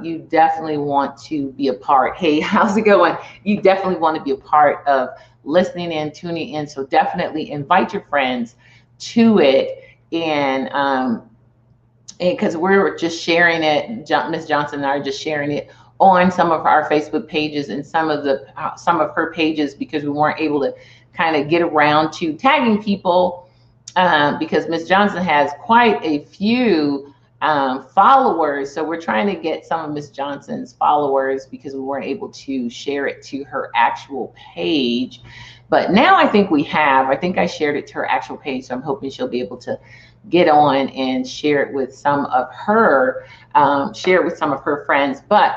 you definitely want to be a part. Hey, how's it going? You definitely want to be a part of listening in, tuning in. So definitely invite your friends to it. And because we're just sharing it, Miss Johnson and I are just sharing it on some of our Facebook pages and some of her pages, because we weren't able to kind of get around to tagging people, because Miss Johnson has quite a few followers. So we're trying to get some of Miss Johnson's followers, because we weren't able to share it to her actual page. But now I think I think I shared it to her actual page. So I'm hoping she'll be able to get on and share it with some of her, friends. But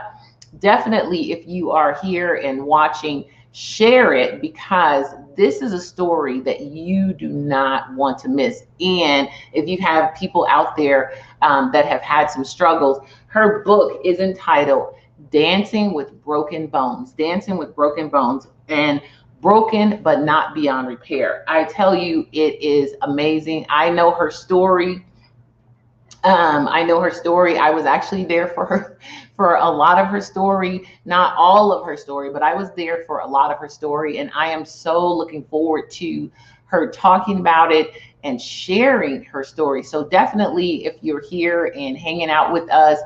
definitely, if you are here and watching, share it, because this is a story that you do not want to miss. And if you have people out there that have had some struggles, her book is entitled Dancing with Broken Bones. Dancing with Broken Bones. And broken but not beyond repair. I tell you, it is amazing. I know her story. I was actually there for her, for a lot of her story, not all of her story, but I was there for a lot of her story. And I am so looking forward to her talking about it and sharing her story. So definitely, if you're here and hanging out with us,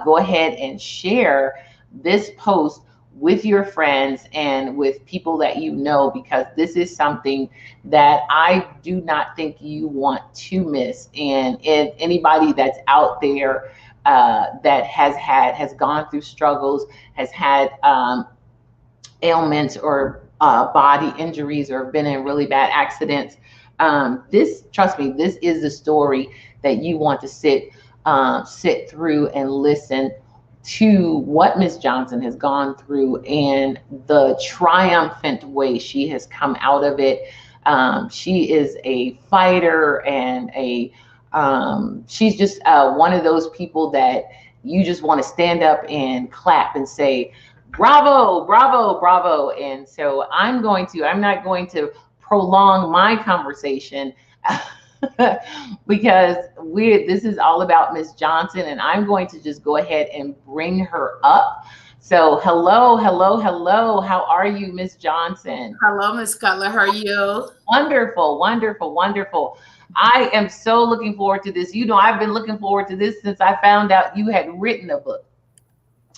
go ahead and share this post with your friends and with people that you know, because this is something that I do not think you want to miss. And if anybody that's out there that has gone through struggles, has had ailments or body injuries, or been in really bad accidents, trust me, this is the story that you want to sit through and listen to what Miss Johnson has gone through and the triumphant way she has come out of it. She is a fighter, and she's just one of those people that you just want to stand up and clap and say, bravo, bravo, bravo. And so I'm not going to prolong my conversation because this is all about Miss Johnson, and I'm going to just go ahead and bring her up. So hello. How are you, Miss Johnson? Hello, Miss Cutler. How are you? Wonderful. I am so looking forward to this. You know, I've been looking forward to this since I found out you had written a book.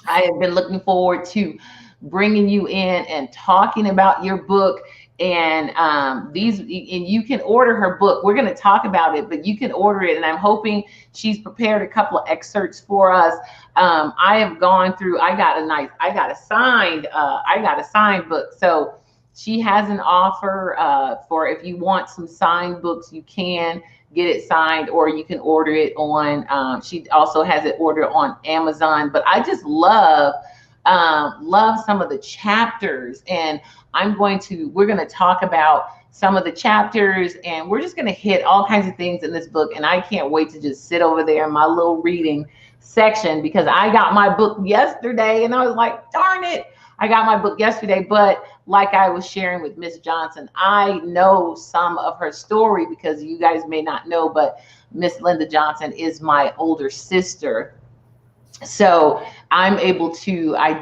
I have been looking forward to bringing you in and talking about your book. And you can order her book. We're going to talk about it, but you can order it. And I'm hoping she's prepared a couple of excerpts for us. I have gone through. I got a signed book. So she has an offer for if you want some signed books, you can get it signed, or you can order it on. She also has it ordered on Amazon. But I just love some of the chapters, and we're going to talk about some of the chapters, and we're just going to hit all kinds of things in this book. And I can't wait to just sit over there in my little reading section, because I got my book yesterday and I was like, darn it, I got my book yesterday. But like I was sharing with Miss Johnson, I know some of her story, because you guys may not know, but Miss Linda Johnson is my older sister. So I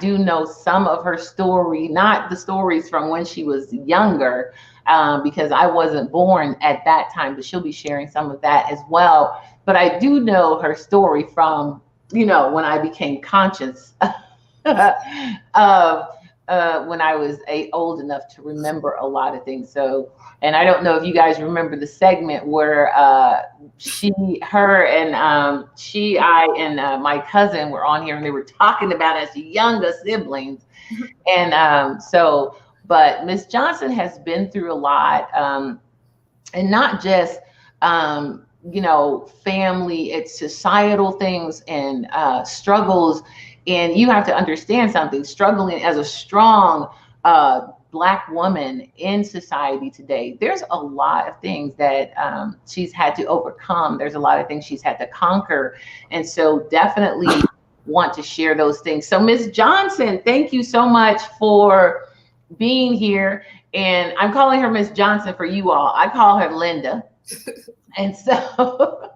do know some of her story, not the stories from when she was younger, because I wasn't born at that time, but she'll be sharing some of that as well. But I do know her story from, when I became conscious of when I was old enough to remember a lot of things. So, and I don't know if you guys remember the segment where I and my cousin were on here, and they were talking about us younger siblings. And but Miss Johnson has been through a lot, and not just family, it's societal things and struggles. And you have to understand something, struggling as a strong Black woman in society today, there's a lot of things that she's had to overcome. There's a lot of things she's had to conquer. And so definitely want to share those things. So Miss Johnson, thank you so much for being here. And I'm calling her Miss Johnson for you all. I call her Linda. And so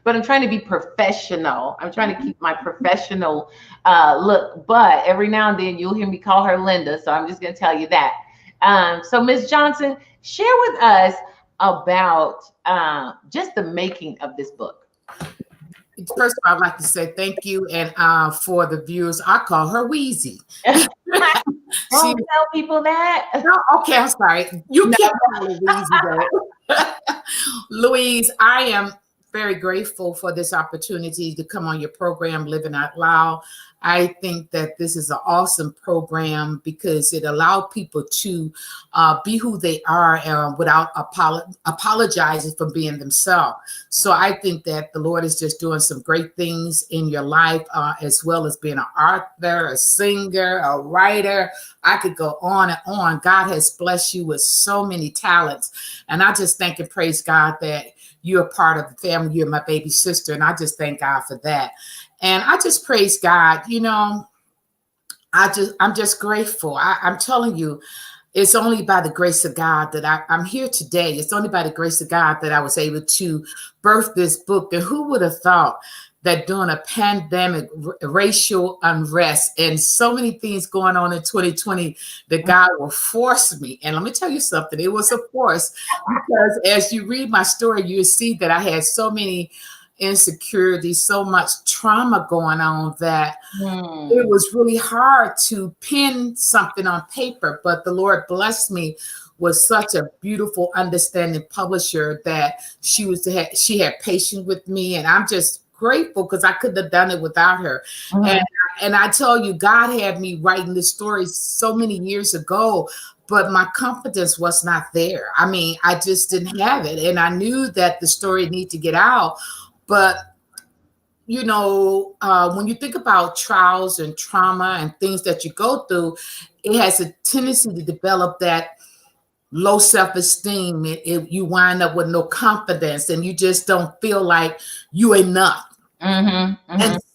but I'm trying to be professional. I'm trying to keep my professional look. But every now and then you'll hear me call her Linda. So I'm just going to tell you that. So Ms. Johnson, share with us about just the making of this book. First of all, I'd like to say thank you. And for the viewers, I call her Wheezy. Don't tell people that. No, okay, I'm sorry. You can't call her Wheezy, though. Louise, I am very grateful for this opportunity to come on your program, Living Out Loud. I think that this is an awesome program because it allows people to be who they are without apologizing for being themselves. So I think that the Lord is just doing some great things in your life, as well as being an author, a singer, a writer. I could go on and on. God has blessed you with so many talents. And I just thank and praise God that you're a part of the family. You're my baby sister. And I just thank God for that. And I just praise God. You know, I'm just grateful. I'm telling you, it's only by the grace of God that I'm here today. It's only by the grace of God that I was able to birth this book. And who would have thought that during a pandemic, racial unrest, and so many things going on in 2020, that God will force me. And let me tell you something, it was a force, because as you read my story, you see that I had so many insecurities, so much trauma going on that it was really hard to pin something on paper. But the Lord blessed me with such a beautiful, understanding publisher that she had patience with me, and I'm just grateful because I couldn't have done it without her. And I tell you, God had me writing this story so many years ago, but my confidence was not there. I mean, I just didn't have it, and I knew that the story needed to get out. But you know, when you think about trials and trauma and things that you go through, it has a tendency to develop that low self-esteem. You wind up with no confidence, and you just don't feel like you enough. And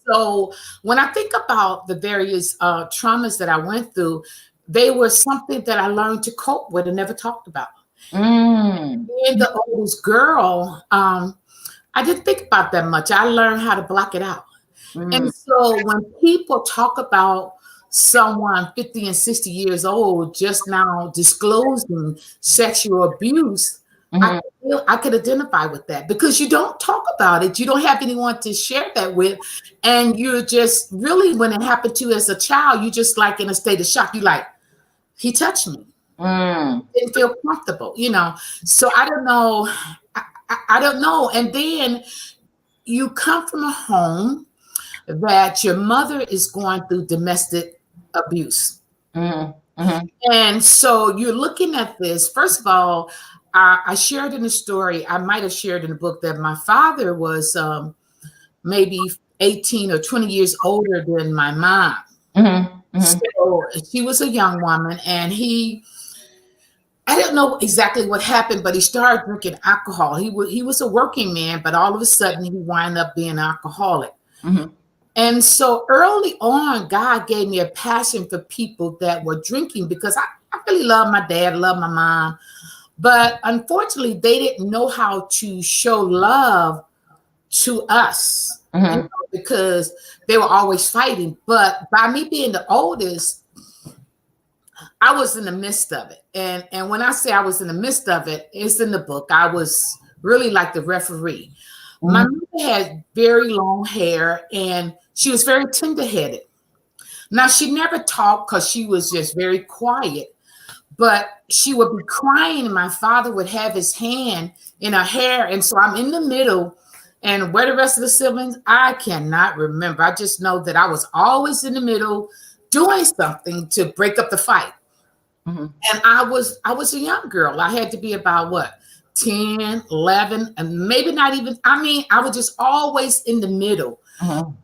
so when I think about the various traumas that I went through, they were something that I learned to cope with and never talked about. Being the oldest girl, I didn't think about that much. I learned how to block it out. And so when people talk about someone 50 and 60 years old just now disclosing sexual abuse, I could identify with that, because you don't talk about it. You don't have anyone to share that with. And you're just really, when it happened to you as a child, you just like in a state of shock. You like, he touched me. Didn't feel comfortable, you know. So I don't know. I don't know. And then you come from a home that your mother is going through domestic abuse. And so you're looking at this. First of all, I shared in the story, I might have shared in the book, that my father was maybe 18 or 20 years older than my mom. So she was a young woman, and I don't know exactly what happened, but he started drinking alcohol. He was a working man, but all of a sudden he wound up being an alcoholic. And so early on, God gave me a passion for people that were drinking, because I really love my dad, love my mom. But unfortunately, they didn't know how to show love to us, you know, because they were always fighting. But by me being the oldest, I was in the midst of it. And when I say I was in the midst of it, it's in the book. I was really like the referee. My mother had very long hair, and she was very tender-headed. Now, she never talked because she was just very quiet, but she would be crying, and my father would have his hand in her hair. And so I'm in the middle, and where the rest of the siblings, I cannot remember. I just know that I was always in the middle doing something to break up the fight. And I was a young girl. I had to be about what, 10, 11, and maybe not even, I mean, I was just always in the middle.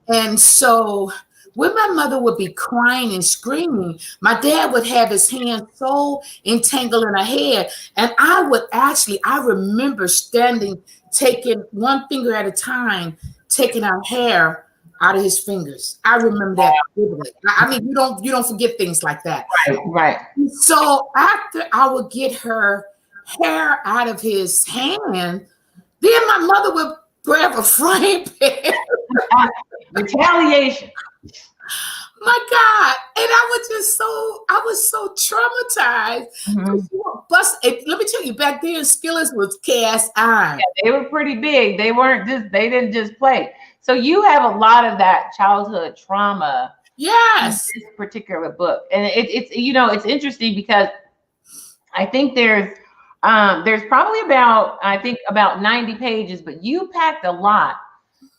And so when my mother would be crying and screaming, my dad would have his hand so entangled in her hair. And I remember standing, taking one finger at a time, taking our hair out of his fingers. I remember that vividly. I mean, you don't forget things like that. Right. So after I would get her hair out of his hand, then my mother would grab a frying pan. Retaliation. My God. And I was so traumatized. Mhm. Let me tell you, back then, skillets was cast iron. Yeah, they were pretty big. They didn't just play. So you have a lot of that childhood trauma in Yes. this particular book. And it's, you know, it's interesting because I think there's probably about 90 pages, but you packed a lot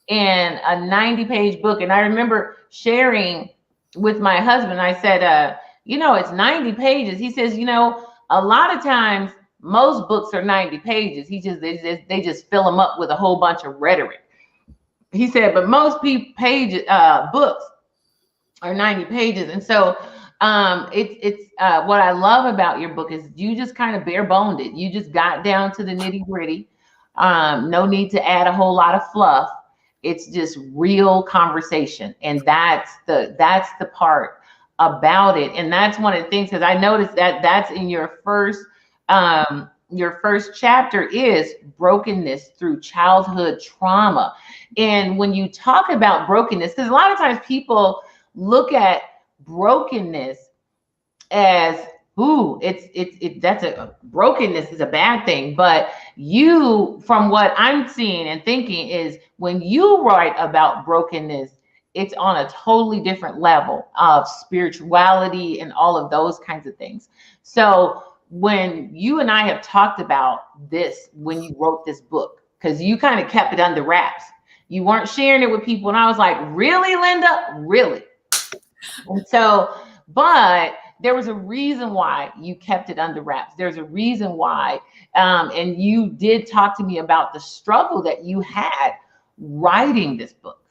in a 90-page book. And I remember sharing with my husband, I said, you know, it's 90 pages. He says, you know, a lot of times most books are 90 pages. They just fill them up with a whole bunch of rhetoric. He said, but most books are 90 pages. And so it's what I love about your book is you just kind of bare boned it. You just got down to the nitty gritty. No need to add a whole lot of fluff. It's just real conversation. And that's the part about it. And that's one of the things, because I noticed that that's in your first chapter is brokenness through childhood trauma. And when you talk about brokenness, because a lot of times people look at brokenness as, ooh, brokenness is a bad thing. But you, from what I'm seeing and thinking, is when you write about brokenness, it's on a totally different level of spirituality and all of those kinds of things. So when you and I have talked about this, when you wrote this book, because you kind of kept it under wraps, you weren't sharing it with people. And I was like, really, Linda? Really? And so, but there was a reason why you kept it under wraps. There's a reason why. And you did talk to me about the struggle that you had writing this book.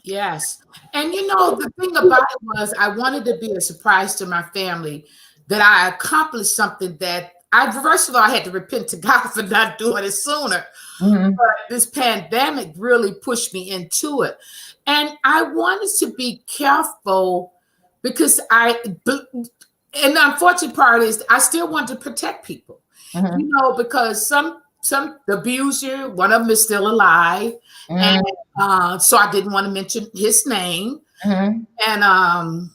Yes. And you know, the thing about it was I wanted to be a surprise to my family that I accomplished something that first of all, I had to repent to God for not doing it sooner. Mm-hmm. But this pandemic really pushed me into it. And I wanted to be careful because and the unfortunate part is I still want to protect people, Mm-hmm. you know, because some abuser, one of them is still alive. Mm-hmm. And so I didn't want to mention his name. Mm-hmm. And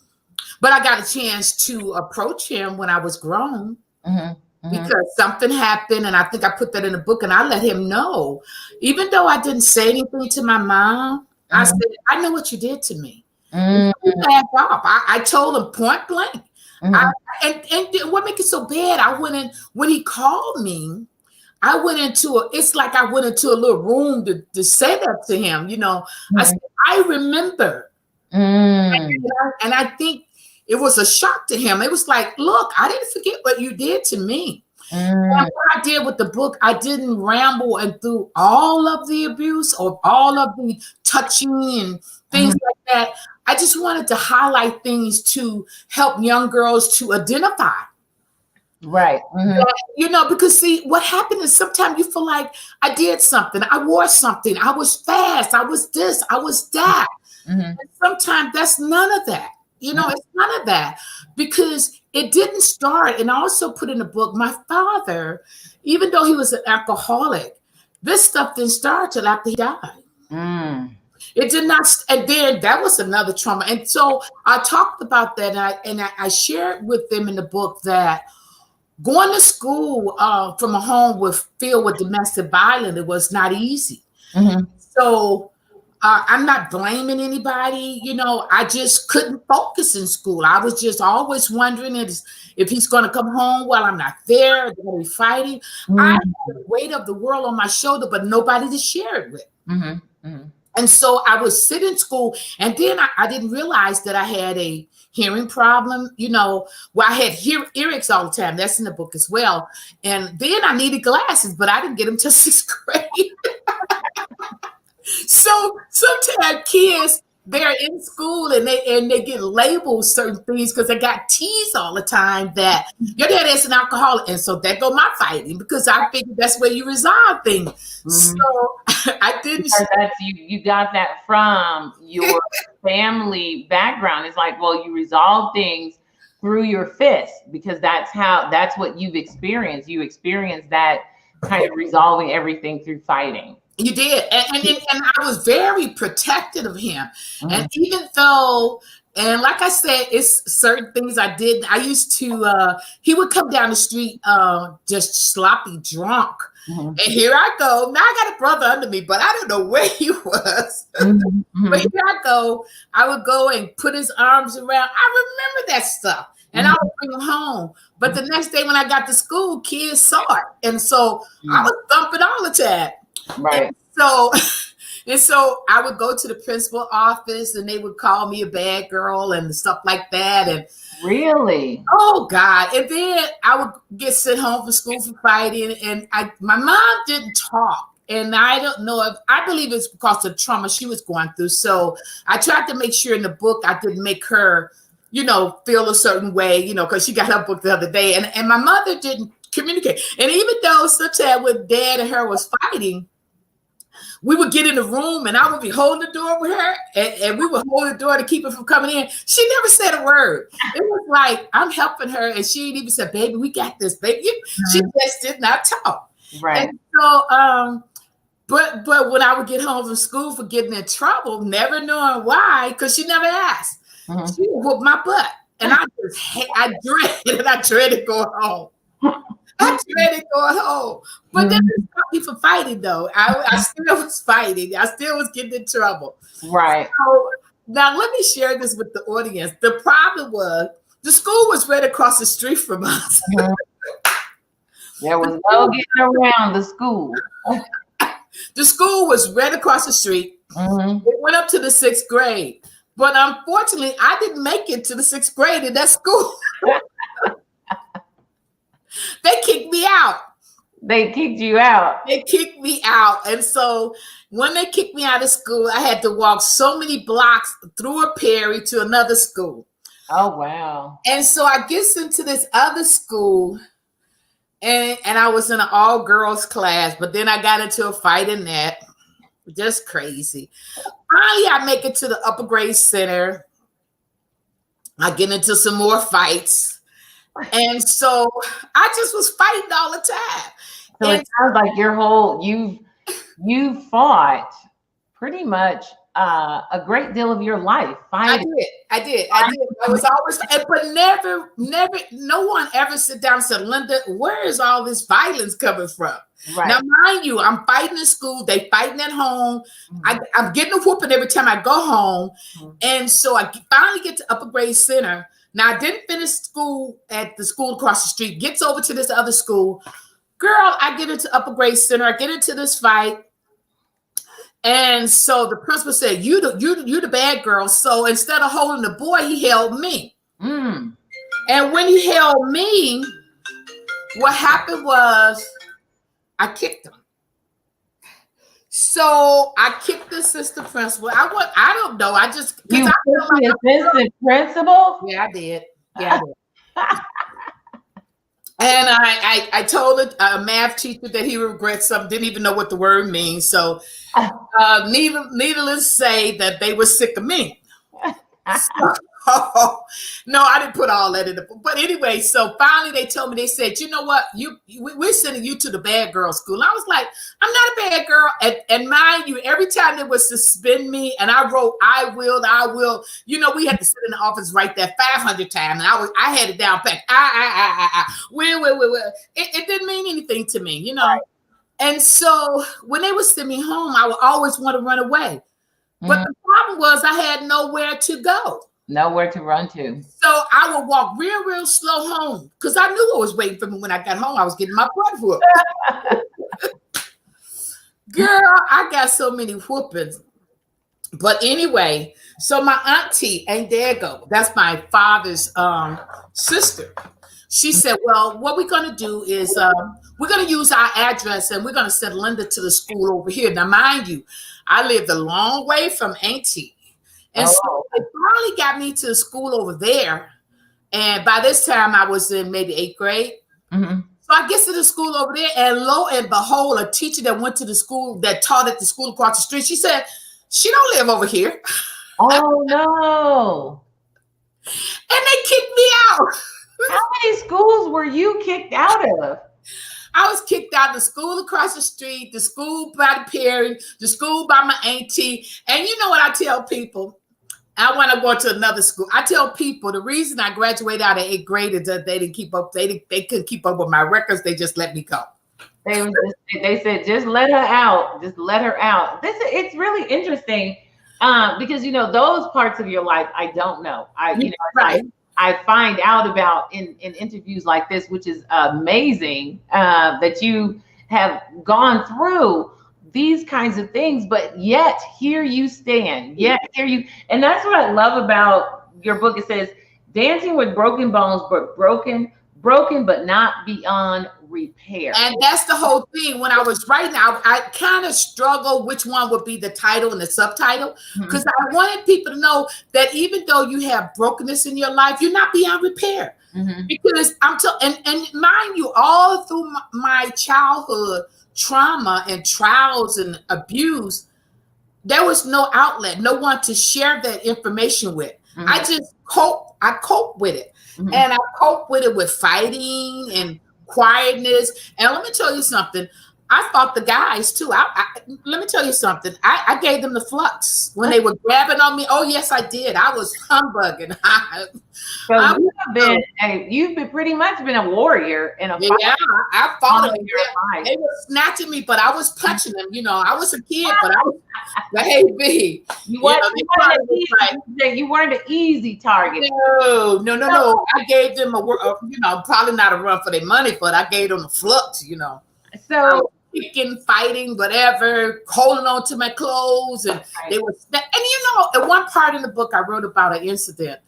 but I got a chance to approach him when I was grown. Mm-hmm. Because something happened, and I think I put that in the book, and I let him know. Even though I didn't say anything to my mom, I said, I know what you did to me. Mm-hmm. He backed off. I told him point blank. Mm-hmm. And what makes it so bad, I went in, when he called me, it's like I went into a little room to say that to him. You know, I said, I remember. Mm-hmm. And I think it was a shock to him. It was like, look, I didn't forget what you did to me. And what I did with the book, I didn't ramble and through all of the abuse or all of the touching and things like that. I just wanted to highlight things to help young girls to identify. Right. Mm-hmm. That, you know, because see, what happened is sometimes you feel like I did something, I wore something, I was fast, I was this, I was that. Mm-hmm. And sometimes that's none of that. You know, it's none of that because it didn't start. And I also put in the book, my father, even though he was an alcoholic, this stuff didn't start till after he died. Mm. It did not. And then that was another trauma. And so I talked about that. And I shared with them in the book that going to school from a home filled with domestic violence, it was not easy. Mm-hmm. So I'm not blaming anybody. You know, I just couldn't focus in school. I was just always wondering if he's going to come home while I'm not there. They're going to be fighting. Mm-hmm. I had the weight of the world on my shoulder, but nobody to share it with. Mm-hmm. Mm-hmm. And so I would sit in school, and then I didn't realize that I had a hearing problem, you know, where I had earaches all the time. That's in the book as well. And then I needed glasses, but I didn't get them till 6th grade. So sometimes kids, they're in school and they get labeled certain things because they got teased all the time that your dad is an alcoholic. And so there go my fighting because I figured that's where you resolve things. Mm-hmm. So I didn't. That's you got that from your family background. It's like, well, you resolve things through your fist because that's what you've experienced. You experienced that kind of resolving everything through fighting. You did. And I was very protective of him. And Mhm. even though, and like I said, it's certain things I did. I used to, he would come down the street just sloppy drunk. Mhm. And here I go. Now I got a brother under me, but I don't know where he was. Mhm. But Mhm. here I go. I would go and put his arms around. I remember that stuff. And I Mhm. would bring him home. But the next day when I got to school, kids saw it. And so I was thumping all the time. And Right. so and so I would go to the principal office and they would call me a bad girl and stuff like that. And Really? oh God. And then I would get sent home from school for fighting. And my mom didn't talk. And I don't know if I believe it's because of trauma she was going through. So I tried to make sure in the book I didn't make her, feel a certain way, because she got her book the other day. And my mother didn't communicate. And even though sometimes when dad and her was fighting, we would get in the room and I would be holding the door with her and we would hold the door to keep her from coming in. She never said a word. It was like, I'm helping her. And she didn't even say, baby, we got this, baby. She just did not talk. Right. And so, but when I would get home from school for getting in trouble, never knowing why, because she never asked, Mhm. she would whoop my butt. And I dreaded going home. I dreaded going home. But that didn't stop me from fighting, though. I still was fighting. I still was getting in trouble. Right. So now let me share this with the audience. The problem was the school was right across the street from us. Mhm. There was no getting around the school. The school was right across the street. Mhm. It went up to the 6th grade. But unfortunately, I didn't make it to the 6th grade in that school. They kicked me out. They kicked you out. They kicked me out. And so when they kicked me out of school, I had to walk so many blocks through a Perry to another school. Oh, wow. And so I get into this other school and I was in an all girls class, but then I got into a fight in that. Just crazy. Finally, I make it to the upper grade center. I get into some more fights. And so I just was fighting all the time. So it sounds like you fought pretty much a great deal of your life fighting. I did. I was always, but never, no one ever sit down and said, Linda, where is all this violence coming from? Right. Now, mind you, I'm fighting in school. They fighting at home. I'm getting a whooping every time I go home. And so I finally get to upper grade center. Now, I didn't finish school at the school across the street. Gets over to this other school. Girl, I get into upper grade center. I get into this fight. And so the principal said, you the bad girl. So instead of holding the boy, he held me. Mm. And when he held me, what happened was I kicked him. So I kicked the assistant principal. I don't know. I just You kicked the assistant principal? Yeah, I did. Yeah, I did. And I told a math teacher that he regrets something, didn't even know what the word means. So needless to say that they were sick of me. No, I didn't put all that in the book. But anyway, so finally they told me, they said, you know what, we're sending you to the bad girl school. And I was like, I'm not a bad girl. And mind you, every time they would suspend me and I wrote, I will, we had to sit in the office right there 500 times. And I had it down pat. Will. It didn't mean anything to me, Right. And so when they would send me home, I would always want to run away. But the problem was I had nowhere to go. Nowhere to run to. So I would walk real slow home because I knew what was waiting for me when I got home. I was getting my butt whooped. Girl, I got so many whoopings. But anyway, so my auntie, Aunt Dago, that's my father's sister. She said, well, what we're going to do is we're going to use our address and we're going to send Linda to the school over here. Now, mind you, I lived a long way from Auntie. And so they finally got me to the school over there. And by this time, I was in maybe 8th grade. Mm-hmm. So I get to the school over there, and lo and behold, a teacher that went to the school, that taught at the school across the street, she said, she don't live over here. Oh, no. And they kicked me out. How many schools were you kicked out of? I was kicked out of the school across the street, the school by the parent, the school by my auntie. And you know what I tell people? I want to go to another school. I tell people the reason I graduated out of 8th grade is that they didn't keep up. They couldn't keep up with my records. They just let me go. They said, just let her out. Just let her out. It's really interesting because, those parts of your life, I don't know. Right. I find out about in interviews like this, which is amazing that you have gone through these kinds of things, but yet here you stand. Yet here you, and that's what I love about your book. It says, dancing with broken bones, but broken, but not beyond repair. And that's the whole thing. When I was writing, I kind of struggled which one would be the title and the subtitle, because I wanted people to know that even though you have brokenness in your life, you're not beyond repair. Because and mind you, all through my childhood trauma and trials and abuse, there was no outlet, no one to share that information with. I just cope with it. And I cope with it with fighting and quietness. And let me tell you something. I fought the guys too. Let me tell you something. I gave them the flux when they were grabbing on me. Oh yes, I did. I was humbugging. So you've been pretty much been a warrior in a fight. Yeah, I fought them. They were snatching me, but I was punching them. I was a kid, but I was the hey B. You weren't an easy target. No. I gave them probably not a run for their money, but I gave them the flux. So kicking, fighting, whatever, holding on to my clothes, and they were. And at one part in the book, I wrote about an incident.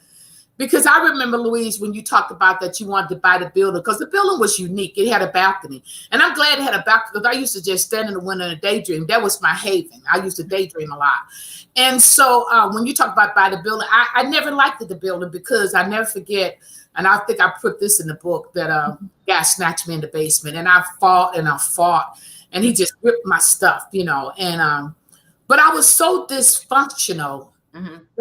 Because I remember, Louise, when you talked about that you wanted to buy the building, because the building was unique. It had a balcony. And I'm glad it had a balcony, because I used to just stand in the window and daydream. That was my haven. I used to daydream a lot. And so when you talk about buy the building, I never liked the building, because I never forget, and I think I put this in the book, that guy snatched me in the basement. And I fought. And he just ripped my stuff, And but I was so dysfunctional.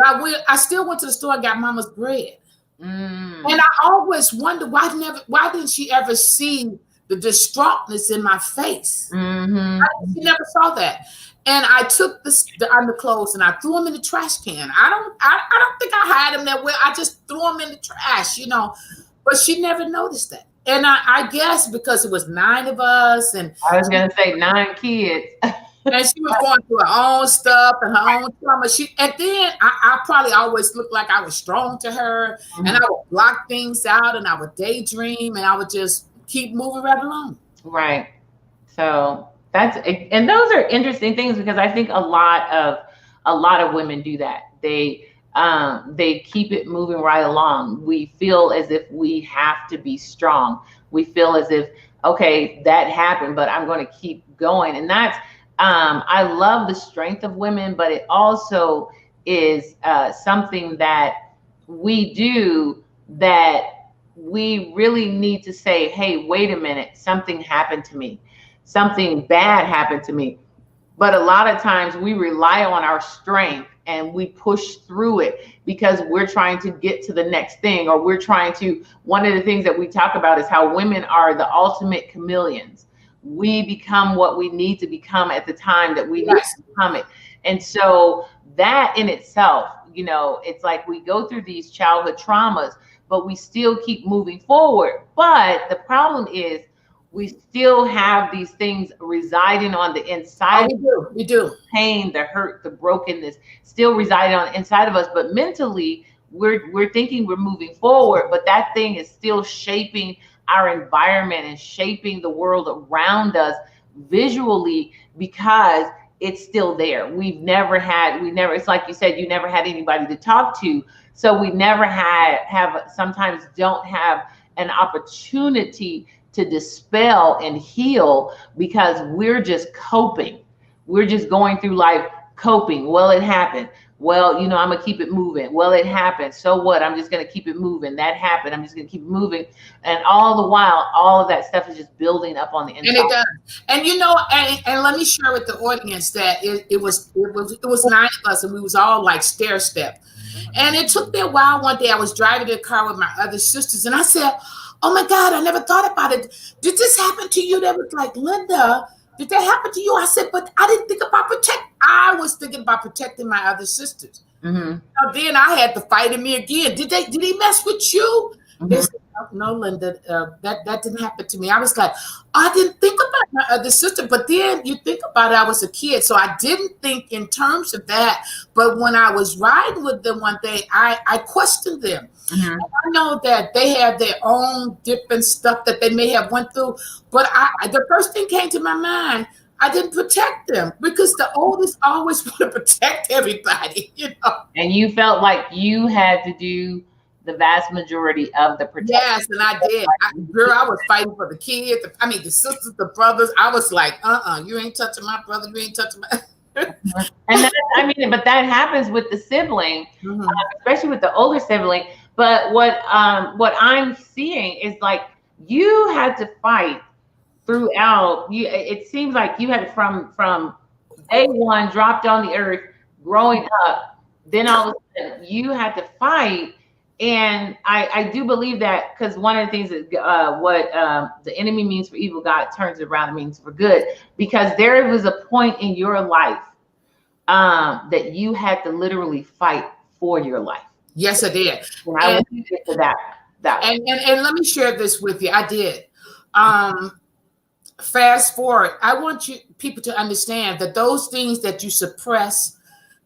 I still went to the store and got mama's bread. And I always wondered why didn't she ever see the distraughtness in my face? She never saw that. And I took the underclothes and I threw them in the trash can. I don't think I had them that well. I just threw them in the trash, But she never noticed that. And I guess because it was 9 of us, and I was gonna say 9 kids. And she was going through her own stuff and her own trauma. And then I probably always looked like I was strong to her, and I would block things out, and I would daydream, and I would just keep moving right along. Right. So and those are interesting things, because I think a lot of women do that. They keep it moving right along. We feel as if we have to be strong. We feel as if, okay, that happened, but I'm going to keep going. And that's, I love the strength of women, but it also is something that we do that we really need to say, hey, wait a minute, something happened to me. Something bad happened to me. But a lot of times we rely on our strength and we push through it because we're trying to get to the next thing, or one of the things that we talk about is how women are the ultimate chameleons. We become what we need to become at the time that we need to become it. And so that in itself, it's like we go through these childhood traumas, but we still keep moving forward. But the problem is we still have these things residing on the inside. We do. Pain, the hurt, the brokenness still residing on the inside of us. But mentally, we're thinking we're moving forward, but that thing is still shaping our environment and shaping the world around us visually, because it's still there. It's like you said, you never had anybody to talk to. So we never sometimes don't have an opportunity to dispel and heal, because we're just coping. We're just going through life coping. Well, it happened. Well, I'm going to keep it moving. Well, it happened. So what? I'm just going to keep it moving. That happened. I'm just going to keep moving. And all the while, all of that stuff is just building up on the inside. And it does. And and let me share with the audience that it was 9 of us, and we was all like stair step. And it took me a while. One day I was driving the car with my other sisters, and I said, oh my God, I never thought about it. Did this happen to you? They was like, Linda, did that happen to you? I said, but I didn't think about I was thinking about protecting my other sisters. Mm-hmm. So then I had to fight him again. Did he mess with you? They said, no, Linda, that didn't happen to me. I was like, I didn't think about my other sister. But then you think about it, I was a kid, so I didn't think in terms of that. But when I was riding with them one day, I questioned them. Mm-hmm. I know that they have their own different stuff that they may have went through. But the first thing came to my mind, I didn't protect them because the oldest always want to protect everybody, you know. And you felt like you had to do the vast majority of the protection. Yes, and I did. Girl, I was fighting for the kids. I mean, the sisters, the brothers. I was like, you ain't touching my brother. You ain't touching my. And but that happens with the sibling, Mm-hmm. Especially with the older sibling. But what I'm seeing is like you had to fight throughout. It seems like you had from day one, dropped on the earth, growing up. Then all of a sudden, you had to fight. And I do believe that, because one of the things that what the enemy means for evil, God turns it around and means for good. Because there was a point in your life that you had to literally fight for your life. Yes, I did. And I want to get to that. And let me share this with you. I did. Fast forward. I want people to understand that those things that you suppress,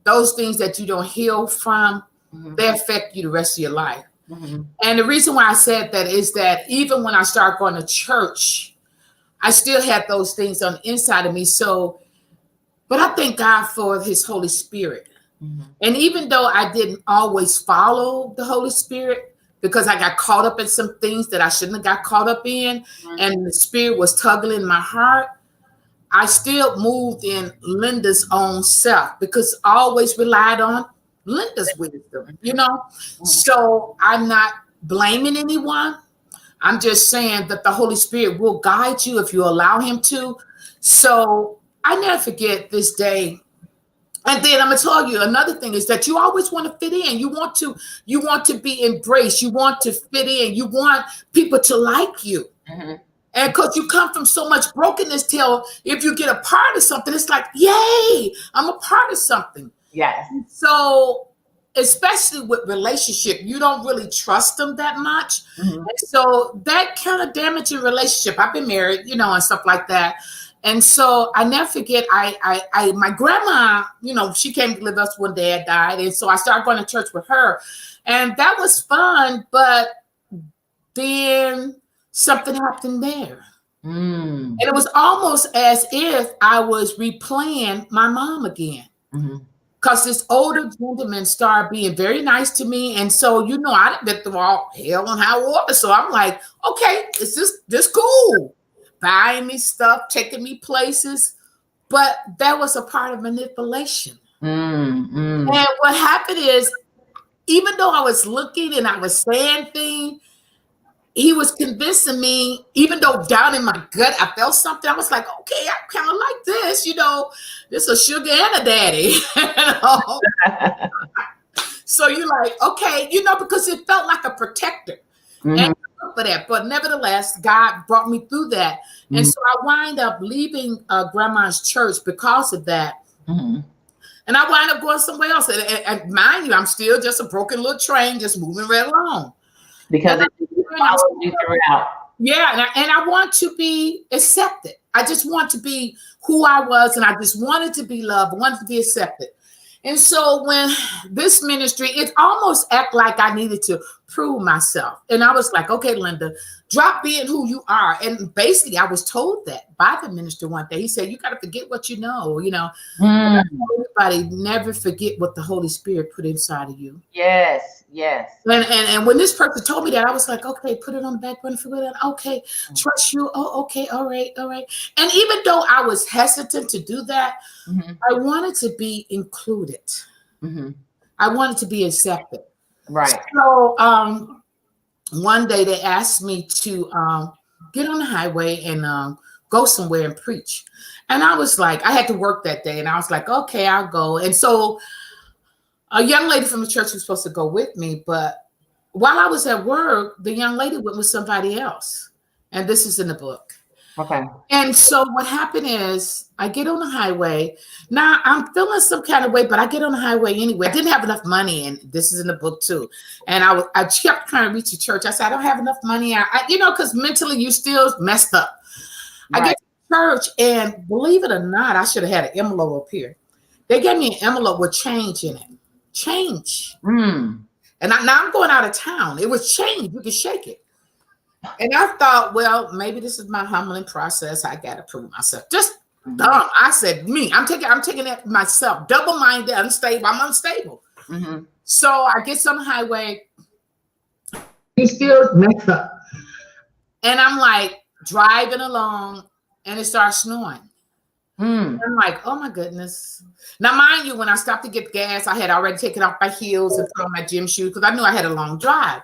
those things that you don't heal from, mm-hmm. they affect you the rest of your life. Mm-hmm. And the reason why I said that is that even when I started going to church, I still had those things on the inside of me. So, but I thank God for his Holy Spirit. Mm-hmm. And even though I didn't always follow the Holy Spirit, because I got caught up in some things that I shouldn't have got caught up in, mm-hmm. and the Spirit was tugging my heart, I still moved in Linda's own self because I always relied on Linda's wisdom, you know? Mm-hmm. So I'm not blaming anyone. I'm just saying that the Holy Spirit will guide you if you allow him to. So I never forget this day. And then I'm gonna tell you another thing is that you always want to fit in. You want to be embraced. You want to fit in. You want people to like you. Mm-hmm. And because you come from so much brokenness, till if you get a part of something, it's like, yay, I'm a part of something. Yes. So especially with relationship, you don't really trust them that much. Mm-hmm. So that kind of damaged your relationship. I've been married, you know, and stuff like that. And so I never forget, my grandma, you know, she came to live with us when Dad died. And so I started going to church with her. And that was fun. But then something happened there. Mm. And it was almost as if I was replaying my mom again. Mm-hmm. Because this older gentleman started being very nice to me. And so, you know, I'd been through all hell and high water. So I'm like, okay, is this cool? Buying me stuff, taking me places. But that was a part of manipulation. And what happened is, even though I was looking and I was saying things, he was convincing me, even though down in my gut, I felt something. I was like, okay, I kind of like this, you know, this is a sugar and a daddy. You know? So you're like, okay, you know, because it felt like a protector. Mm-hmm. And for that, but nevertheless, God brought me through that. Mm-hmm. And so I wind up leaving grandma's church because of that. Mm-hmm. And I wind up going somewhere else. And mind you, I'm still just a broken little train, just moving right along. Because it follows you throughout. Yeah, and I want to be accepted. I just want to be who I was, and I just wanted to be loved, wanted to be accepted. And so when this ministry, it almost act like I needed to prove myself. And I was like, okay, Linda, drop being who you are. And basically I was told that by the minister one day. He said, you got to forget what you know, you know. Everybody never forget what the Holy Spirit put inside of you. Yes, yes. And when this person told me that, I was like, okay, put it on the back burner, forget it. Okay, trust you. Oh, okay, all right. And even though I was hesitant to do that, mm-hmm. I wanted to be included. Mm-hmm. I wanted to be accepted. Right. So one day they asked me to get on the highway and go somewhere and preach. And I was like, I had to work that day. And I was like, okay, I'll go. And so a young lady from the church was supposed to go with me. But while I was at work, the young lady went with somebody else. And this is in the book. Okay. And so what happened is I get on the highway. Now I'm feeling some kind of way, but I get on the highway anyway. I didn't have enough money, and this is in the book too. And I kept trying to reach the church. I said, I don't have enough money. Because mentally you still messed up. Right. I get to church, and believe it or not, I should have had an envelope up here. They gave me an envelope with change in it. Change. And now I'm going out of town. It was change. You could shake it. And I thought, well, maybe this is my humbling process. I got to prove myself. Just dumb. I said, I'm taking it myself. Double-minded, unstable. I'm unstable. So I get on the highway. He still messed up. And I'm like driving along, and it starts snowing. I'm like, oh my goodness. Now, mind you, when I stopped to get gas, I had already taken off my heels and put on my gym shoes because I knew I had a long drive.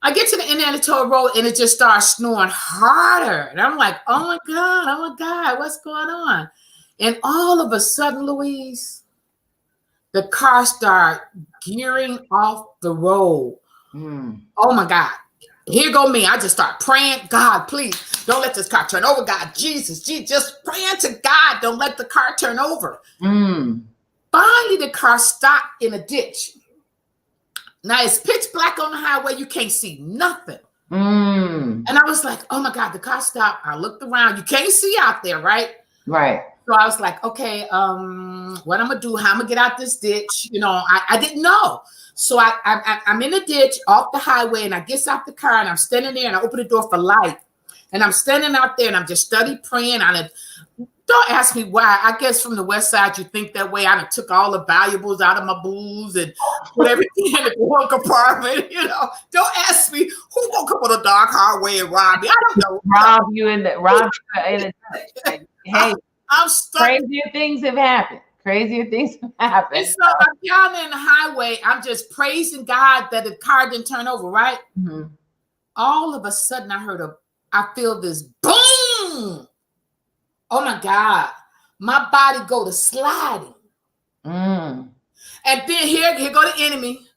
I get to the Indiana Toll Road, and it just starts snowing harder. And I'm like, oh my God, what's going on? And all of a sudden, Louise, the car started gearing off the road. Oh my God. Here go me. I just start praying, God, please don't let this car turn over. God, Jesus, just praying to God, don't let the car turn over. Finally, the car stopped in a ditch. Now it's pitch black on the highway. You can't see nothing. And I was like, oh my God, the car stopped. I looked around. You can't see out there, right? Right. So I was like, okay, what I'm going to do, how I'm going to get out this ditch. I didn't know. So I'm in the ditch off the highway, and I get out the car, and I'm standing there, and I open the door for light. And I'm standing out there, and I'm just praying on it. Don't ask me why. I guess from the West Side, you think that way. I took all the valuables out of my booze and put everything in the trunk compartment. Don't ask me who's gonna come on a dark highway and rob me. I don't know. Rob you in the hey, I'm stuck. Crazier things have happened. And so I'm down in the highway. I'm just praising God that the car didn't turn over. Right. All of a sudden, I feel this boom. Oh my God, my body go to sliding. And then here go the enemy.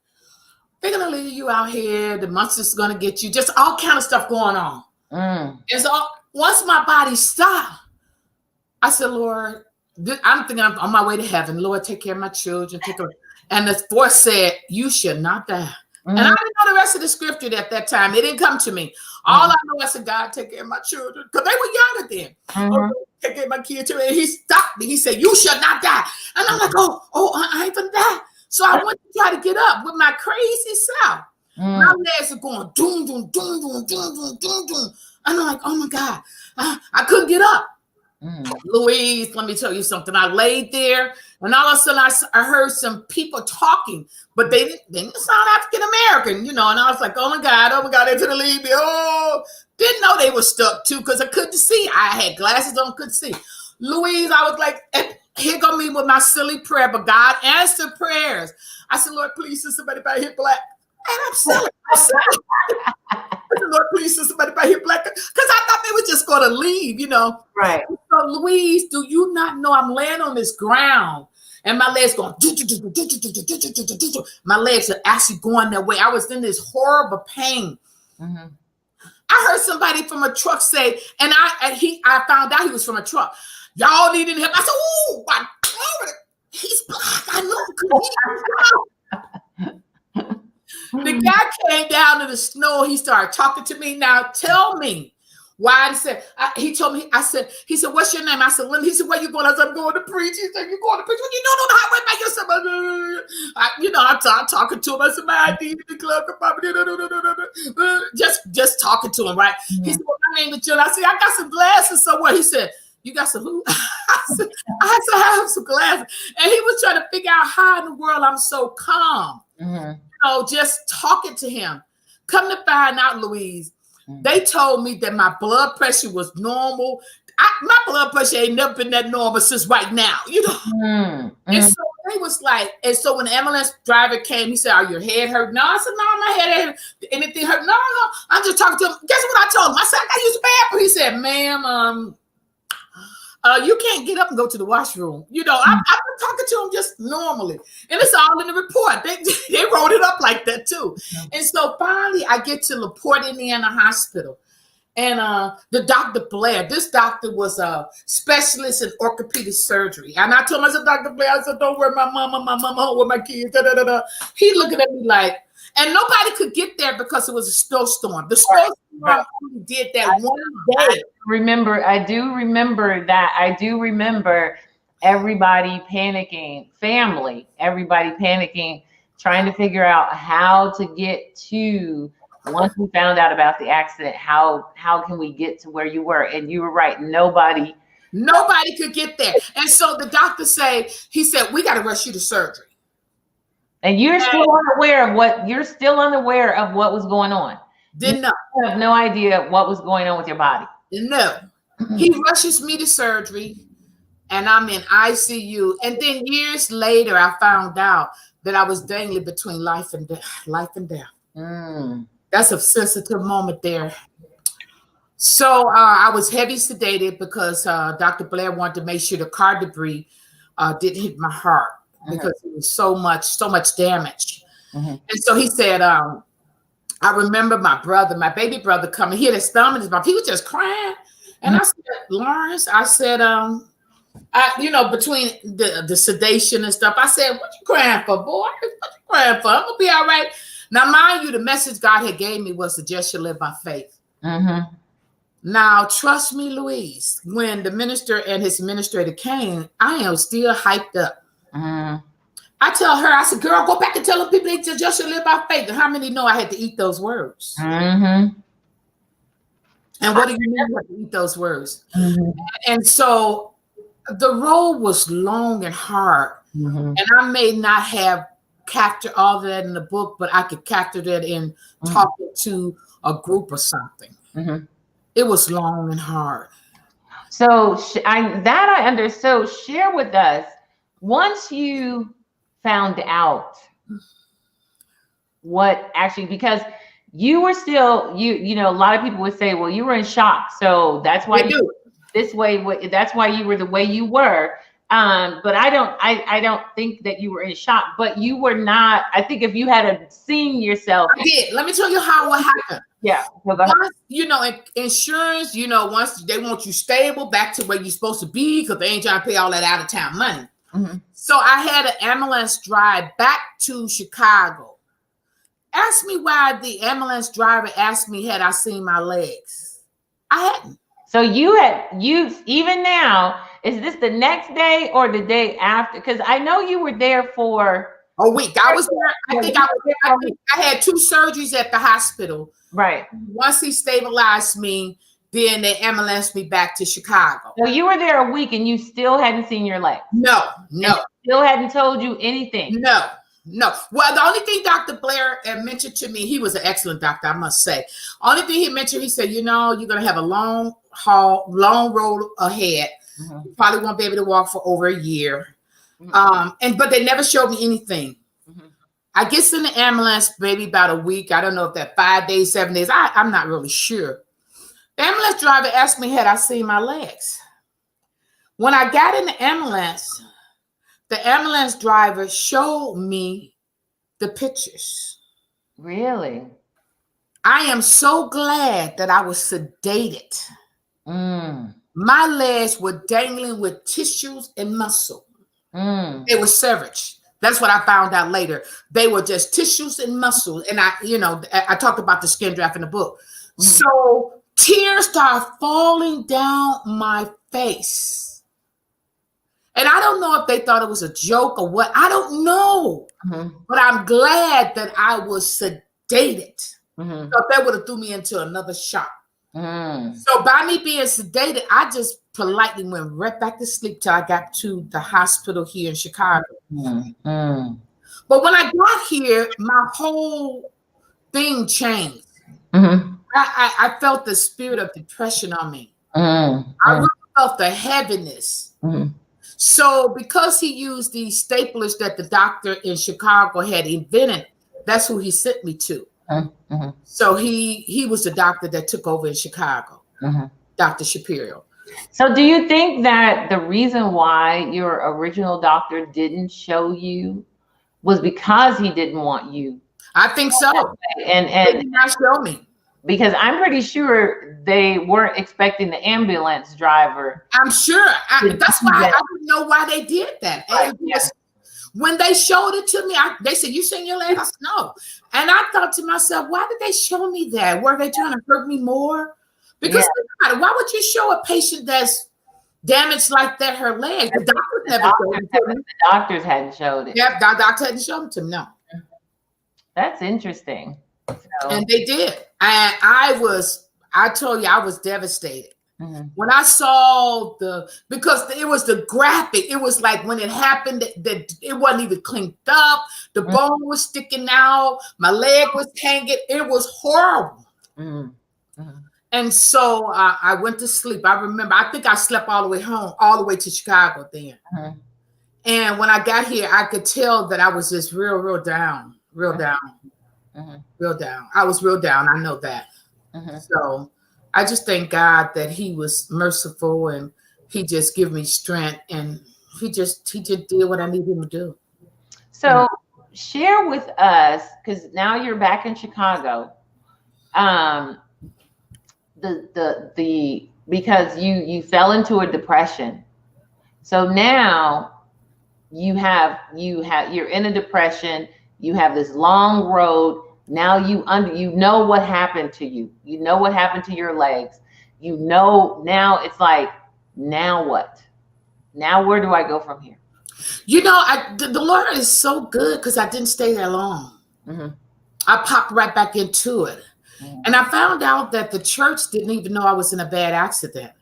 They're going to leave you out here. The monster's going to get you. Just all kind of stuff going on. And so once my body stopped, I said, Lord, I'm thinking I'm on my way to heaven. Lord, take care of my children. And the voice said, you shall not die. And I didn't know the rest of the scripture at that time. It didn't come to me. All I know, I said, God, take care of my children. Because they were younger then. Take care of my kids too. And he stopped me. He said, you shall not die. And I'm like, I ain't gonna die. So I went to try to get up with my crazy self. My legs are going doom, doom, doom, doom, doom, doom, doom, doom. And I'm like, oh my God. I couldn't get up. Louise, let me tell you something. I laid there, and all of a sudden I heard some people talking, but they didn't sound African American, and I was like, oh my God, they're gonna leave me. Oh, didn't know they were stuck too, because I couldn't see. I had glasses on, couldn't see. Louise, I was like, here go me with my silly prayer, but God answered prayers. I said, Lord, please send somebody by here black. And I'm silly. Lord, please send somebody by here black. Because I thought they were just going to leave, Right. So, Louise, do you not know I'm laying on this ground and my legs going, my legs are actually going that way. I was in this horrible pain. I heard somebody from a truck say, and I found out he was from a truck. Y'all needed help. I said, oh, my God, he's black. I know. The guy came down to the snow. He started talking to me. Now tell me why. He told me, he said, what's your name? I said, Lynn. He said, where you going? I said, I'm going to preach. He said, you going to preach? Well, you know, on the highway by yourself. I'm talking to him. I said, my ID in the club. Just talking to him, right? He said, well, my name is Jill. I said, I got some glasses somewhere. He said, you got some who? I said, I have some glasses. And he was trying to figure out how in the world I'm so calm. Just talking to him. Come to find out, Louise, they told me that my blood pressure was normal. My blood pressure ain't never been that normal since right now, And so they was like, and so when the ambulance driver came, he said, are your head hurt? No, I said, no, my head ain't anything hurt. No, I'm just talking to him. Guess what I told him? I said, I got to use the bathroom. He said, ma'am, you can't get up and go to the washroom. I'm talking to him just normally. And it's all in the report. They wrote it up like that accident too. And so finally I get to LaPorte, Indiana Hospital. And the Dr. Blair, this doctor was a specialist in orthopedic surgery. And I told him, I said, Dr. Blair, I said, don't worry, my mama home with my kids. Da, da, da, da. He looking at me like, and nobody could get there because it was a snowstorm. The snowstorm only did that one day. I do remember that. I do remember everybody panicking, everybody panicking, trying to figure out how to get to, once we found out about the accident, how can we get to where you were? And you were right. Nobody could get there. And so the doctor he said, we got to rush you to surgery. And you're still unaware of what was going on. Didn't know. You have no idea what was going on with your body. No. He rushes me to surgery and I'm in ICU. And then years later, I found out that I was dangling between life and death. That's a sensitive moment there. So I was heavy sedated because Dr. Blair wanted to make sure the car debris didn't hit my heart because it was so much damage. And so he said, I remember my baby brother coming. He had his thumb in his mouth. He was just crying. And I said, Lawrence, I said, between the sedation and stuff, I said, what you crying for, boy? What you crying for? I'm going to be all right. Now, mind you, the message God had gave me was to just live by faith. Now, trust me, Louise, when the minister and his administrator came, I am still hyped up. I tell her, I said, girl, go back and tell them people they just should live by faith. And how many know I had to eat those words? And what do you mean you have to eat those words? And so the road was long and hard. And I may not have captured all of that in the book, but I could capture that in talking to a group or something. It was long and hard. So I understood. So share with us, once you found out what actually, because you were still, you know, a lot of people would say, well, you were in shock. So that's why that's why you were the way you were. But I don't think that you were in shock, but you were not. I think if you had seen yourself. I did. Let me tell you what happened. Yeah. Once, insurance, once they want you stable back to where you're supposed to be, because they ain't trying to pay all that out of town money. So I had an ambulance drive back to Chicago. Ask me why the ambulance driver asked me, had I seen my legs? I hadn't. So you even now, is this the next day or the day after? Because I know you were there for a week. I was there. I had 2 surgeries at the hospital. Right. Once he stabilized me, then they ambulanced me back to Chicago. So you were there a week and you still hadn't seen your legs? No. Still hadn't told you anything? No. Well, the only thing Dr. Blair mentioned to me, he was an excellent doctor, I must say. Only thing he mentioned, he said, you're going to have a long road ahead. You probably won't be able to walk for over a year. But they never showed me anything. I guess in the ambulance, maybe about a week. I don't know if that 5 days, 7 days. I'm not really sure. The ambulance driver asked me, had I seen my legs? When I got in the ambulance driver showed me the pictures. Really? I am so glad that I was sedated. My legs were dangling with tissues and muscle. They were severed. That's what I found out later. They were just tissues and muscle. And I talked about the skin draft in the book. So tears started falling down my face. And I don't know if they thought it was a joke or what. I don't know. But I'm glad that I was sedated. So that would have threw me into another shock. So by me being sedated, I just politely went right back to sleep till I got to the hospital here in Chicago. But when I got here, my whole thing changed. I felt the spirit of depression on me. I really felt the heaviness. So because he used these staplers that the doctor in Chicago had invented, that's who he sent me to. So he was the doctor that took over in Chicago, Dr. Shapiro. So do you think that the reason why your original doctor didn't show you was because he didn't want you? I think so. And They did not show me. because I'm pretty sure they weren't expecting the ambulance driver. I'm sure. That's why I didn't know why they did that. Right, When they showed it to me, they said, "You seen your leg?" I said, "No." And I thought to myself, why did they show me that? Were they trying to hurt me more? Because why would you show a patient that's damaged like that her leg? The doctors never showed it to me. The doctors hadn't showed it. Yep, the doctor hadn't shown it to me. No. That's interesting. So. And they did. And I told you, I was devastated. Mm-hmm. When I saw because it was the graphic, it was like when it happened that it wasn't even cleaned up. The bone was sticking out. My leg was hanging. It was horrible. Mm-hmm. Mm-hmm. And so I went to sleep. I remember, I think I slept all the way home, all the way to Chicago then. Mm-hmm. And when I got here, I could tell that I was just real down, real down. Mm-hmm. Real down. I was real down. I know that. Mm-hmm. So I just thank God that he was merciful and he just gave me strength and he just did what I needed him to do. So share with us, because now you're back in Chicago, because you fell into a depression. So now you're in a depression. You have this long road. Now you know what happened to you. You know what happened to your legs. You know, now it's like, now what? Now where do I go from here? You know, the Lord is so good because I didn't stay there long. Mm-hmm. I popped right back into it. Mm-hmm. And I found out that the church didn't even know I was in a bad accident.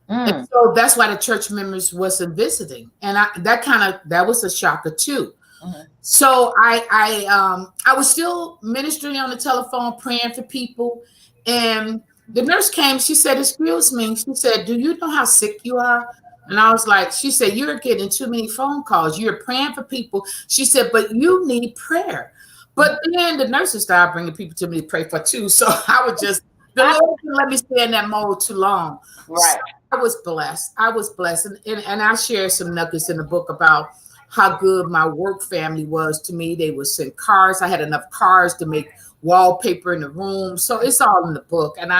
And so that's why the church members wasn't visiting. And that was a shocker too. Mm-hmm. So I was still ministering on the telephone, praying for people. And the nurse came, she said, "Excuse me." She said, "Do you know how sick you are?" And I was like, she said, "You're getting too many phone calls. You're praying for people." She said, "But you need prayer." But then the nurses started bringing people to me to pray for too. So I was just, the Lord didn't let me stay in that mode too long. Right. So I was blessed. And I shared some nuggets in the book about how good my work family was to me. They would send cars. I had enough cars to make wallpaper in the room. So it's all in the book. And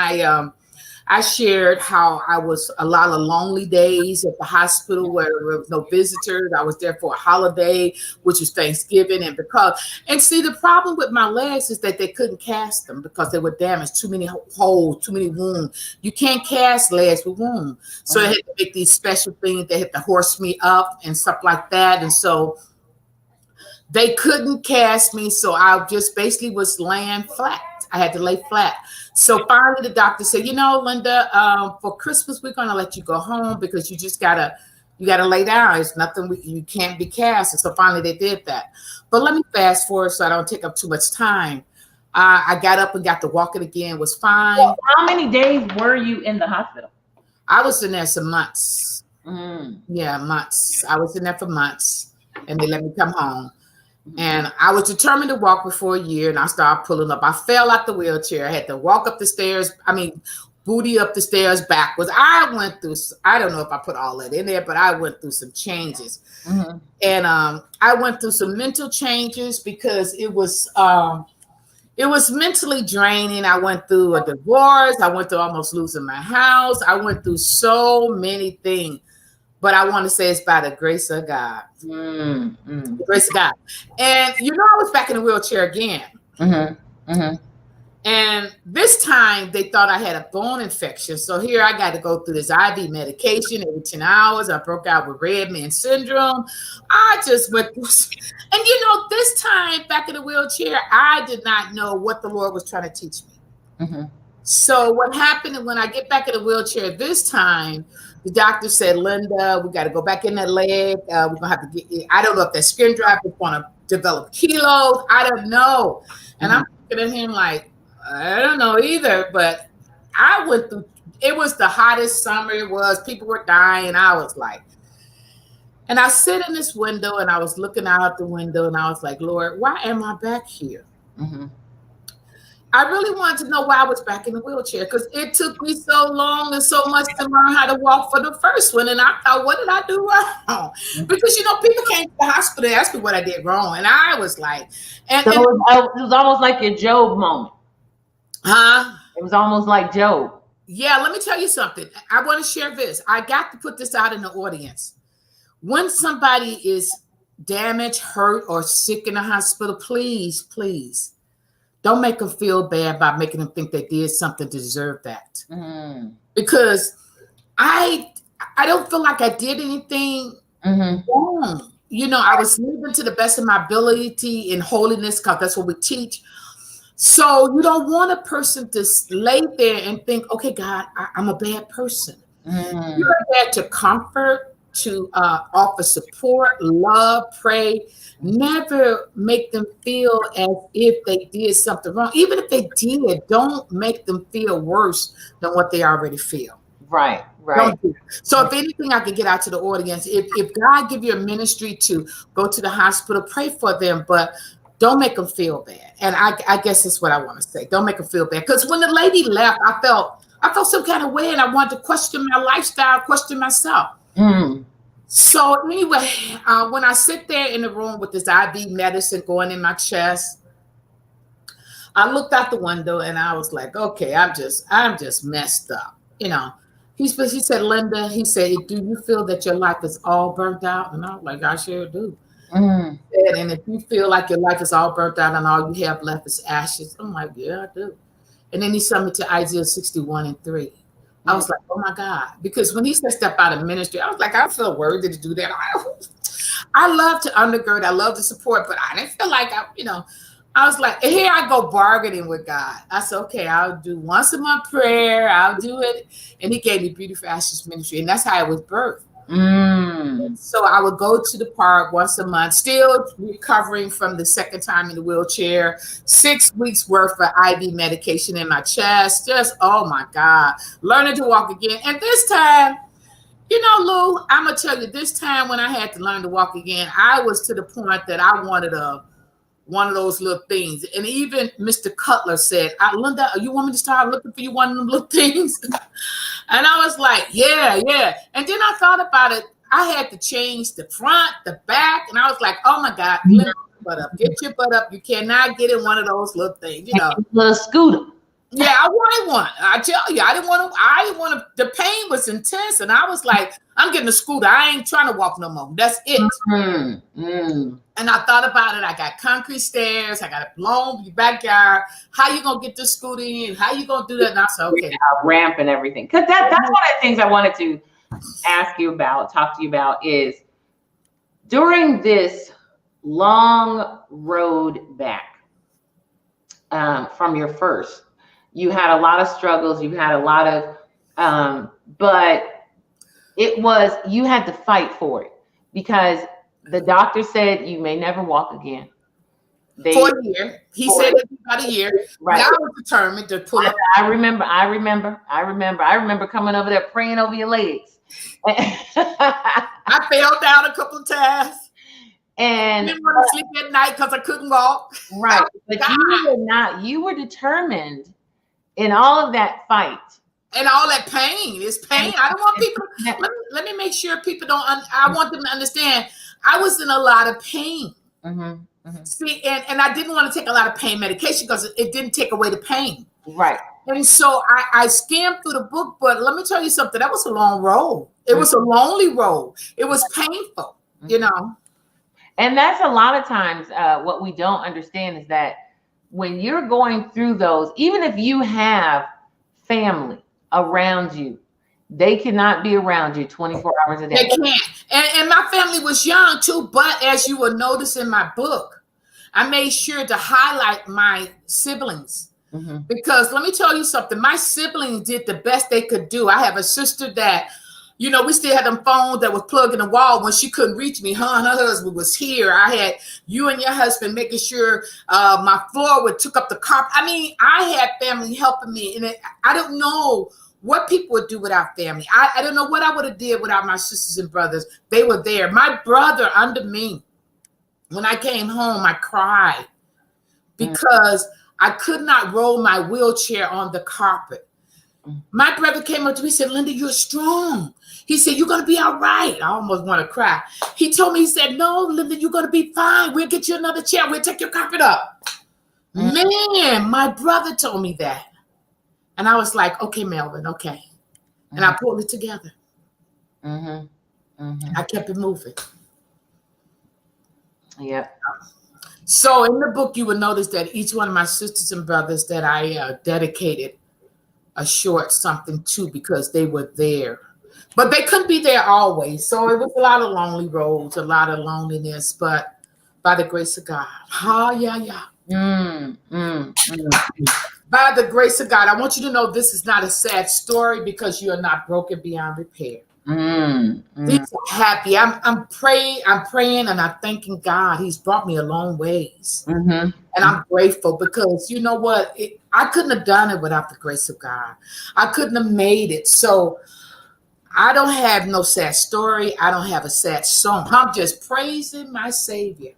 I shared how I was a lot of lonely days at the hospital where there was no visitors. I was there for a holiday, which was Thanksgiving. And see, the problem with my legs is that they couldn't cast them because they were damaged. Too many holes, too many wounds. You can't cast legs with wounds. So they had to make these special things. They had to horse me up and stuff like that. And so they couldn't cast me. So I just basically was laying flat. I had to lay flat. So finally the doctor said, "You know, Linda, for Christmas, we're going to let you go home because you just gotta lay down. It's nothing, you can't be cast." And so finally they did that. But let me fast forward so I don't take up too much time. I got up and got to walking again, was fine. Well, how many days were you in the hospital? I was in there some months. Yeah, months. I was in there for months and they let me come home. And I was determined to walk before a year, and I started pulling up. I fell out the wheelchair. I had to walk up the stairs. Booty up the stairs backwards. I went through, I don't know if I put all that in there, but I went through some changes. Mm-hmm. And I went through some mental changes because it was mentally draining. I went through a divorce. I went through almost losing my house. I went through so many things. But I want to say it's by the grace of God. The grace of God. And, I was back in the wheelchair again. Mm-hmm. Mm-hmm. And this time they thought I had a bone infection. So here I got to go through this IV medication every 10 hours. I broke out with red man syndrome. I just went through. And, this time back in the wheelchair, I did not know what the Lord was trying to teach me. Mm-hmm. So what happened when I get back in the wheelchair this time, the doctor said, "Linda, we got to go back in that leg. We're going to have to get, I don't know if that skin drive is going to develop kilos. I don't know." And I'm looking at him like, I don't know either. But I went through, it was the hottest summer it was. People were dying. I was like, and I sit in this window and I was looking out the window and I was like, "Lord, why am I back here?" Mm-hmm. I really wanted to know why I was back in the wheelchair, because it took me so long and so much to learn how to walk for the first one. And I thought, what did I do wrong? Because, people came to the hospital and asked me what I did wrong. And I was like, So it was almost like your Job moment. Huh? It was almost like Job. Yeah, let me tell you something. I want to share this. I got to put this out in the audience. When somebody is damaged, hurt, or sick in the hospital, please, please, don't make them feel bad by making them think they did something to deserve that. Because I don't feel like I did anything wrong. I was living to the best of my ability in holiness, because that's what we teach. So you don't want a person to lay there and think, okay, God, I'm a bad person. You're there to comfort, to offer support, love, pray. Never make them feel as if they did something wrong. Even if they did, don't make them feel worse than what they already feel. Right. So if anything I could get out to the audience, if God give you a ministry to go to the hospital, pray for them, but don't make them feel bad. And I guess that's what I want to say. Don't make them feel bad. Because when the lady left, I felt some kind of way, and I wanted to question my lifestyle, question myself. So anyway, when I sit there in the room with this IV medicine going in my chest, I looked out the window and I was like, okay, I'm just messed up. He said, Linda, he said, do you feel that your life is all burnt out? And I was like, I sure do. And if you feel like your life is all burnt out and all you have left is ashes, I'm like, yeah, I do. And then he sent me to Isaiah 61:3. I was like, oh my God. Because when he said step out of ministry, I was like, I feel worthy to do that. I love to undergird. I love to support, but I didn't feel like I was like, here I go bargaining with God. I said, okay, I'll do once a month prayer. I'll do it. And he gave me Beauty for Ashes ministry. And that's how it was birthed. So I would go to the park once a month, still recovering from the second time in the wheelchair, 6 weeks worth of IV medication in my chest. Just, oh my God, learning to walk again. And this time, Lou, I'm going to tell you, this time when I had to learn to walk again, I was to the point that I wanted one of those little things. And even Mr. Cutler said, Linda, you want me to start looking for you one of them little things? And I was like, yeah. And then I thought about it. I had to change the front, the back. And I was like, oh my God, get your butt up. You cannot get in one of those little things, Little scooter. Yeah, I wanted one. I tell you, I didn't want to, the pain was intense. And I was like, I'm getting a scooter. I ain't trying to walk no more. That's it. And I thought about it. I got concrete stairs. I got a long backyard. How you going to get this scooter in? How you going to do that? And I said, okay. Ramp and everything. Because that's one of the things I wanted to talk to you about is during this long road back from your first, you had a lot of struggles. You had a lot of, but you had to fight for it because the doctor said you may never walk again. For a year. He said it about a year. Right. I was determined to pull up. I remember coming over there praying over your legs. I fell down a couple of times. And didn't want to sleep at night because I couldn't walk. Right. But you were determined in all of that fight. And all that pain. It's pain. I don't want people let me make sure people don't I want them to understand I was in a lot of pain. See, and I didn't want to take a lot of pain medication because it didn't take away the pain. Right. And so I skimmed through the book, but let me tell you something. That was a long road. It was a lonely road. It was painful, And that's a lot of times what we don't understand is that when you're going through those, even if you have family around you, they cannot be around you 24 hours a day. They can't. And my family was young too, but as you will notice in my book, I made sure to highlight my siblings. Because let me tell you something, my siblings did the best they could do. I have a sister that, we still had them phones that was plugged in the wall when she couldn't reach me. Her and her husband was here. I had you and your husband making sure my floor took up the carpet. I mean, I had family helping me. And I don't know what people would do without family. I don't know what I would have did without my sisters and brothers. They were there. My brother under me, when I came home, I cried because I could not roll my wheelchair on the carpet. My brother came up to me and said, Linda, you're strong. He said, you're going to be all right. I almost want to cry. He told me, he said, no, Linda, you're going to be fine. We'll get you another chair. We'll take your carpet up. Man, my brother told me that. And I was like, okay, Melvin, okay. And I pulled it together. I kept it moving. Yeah. So in the book, you will notice that each one of my sisters and brothers that I dedicated a short something to, because they were there. But they couldn't be there always. So it was a lot of lonely roads, a lot of loneliness, but by the grace of God. By the grace of God. I want you to know this is not a sad story, because you are not broken beyond repair. These are happy. I'm praying, and I'm thanking God. He's brought me a long ways. And I'm grateful, because you know what? I couldn't have done it without the grace of God. I couldn't have made it. So I don't have no sad story. I don't have a sad song. I'm just praising my Savior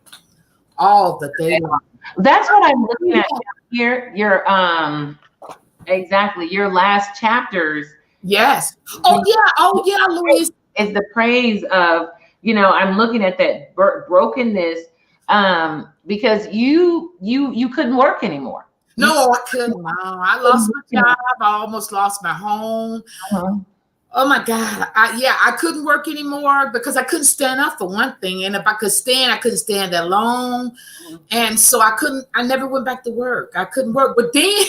all the day long. That's what I'm looking at here. Your exactly, your last chapters. Yes. Oh yeah, Louise. Is the praise of, I'm looking at that brokenness, because you couldn't work anymore. No, I couldn't. No, I lost my job. I almost lost my home. Oh my God. I couldn't work anymore, because I couldn't stand up, for one thing. And if I could stand, I couldn't stand that long. And so I never went back to work. I couldn't work. But then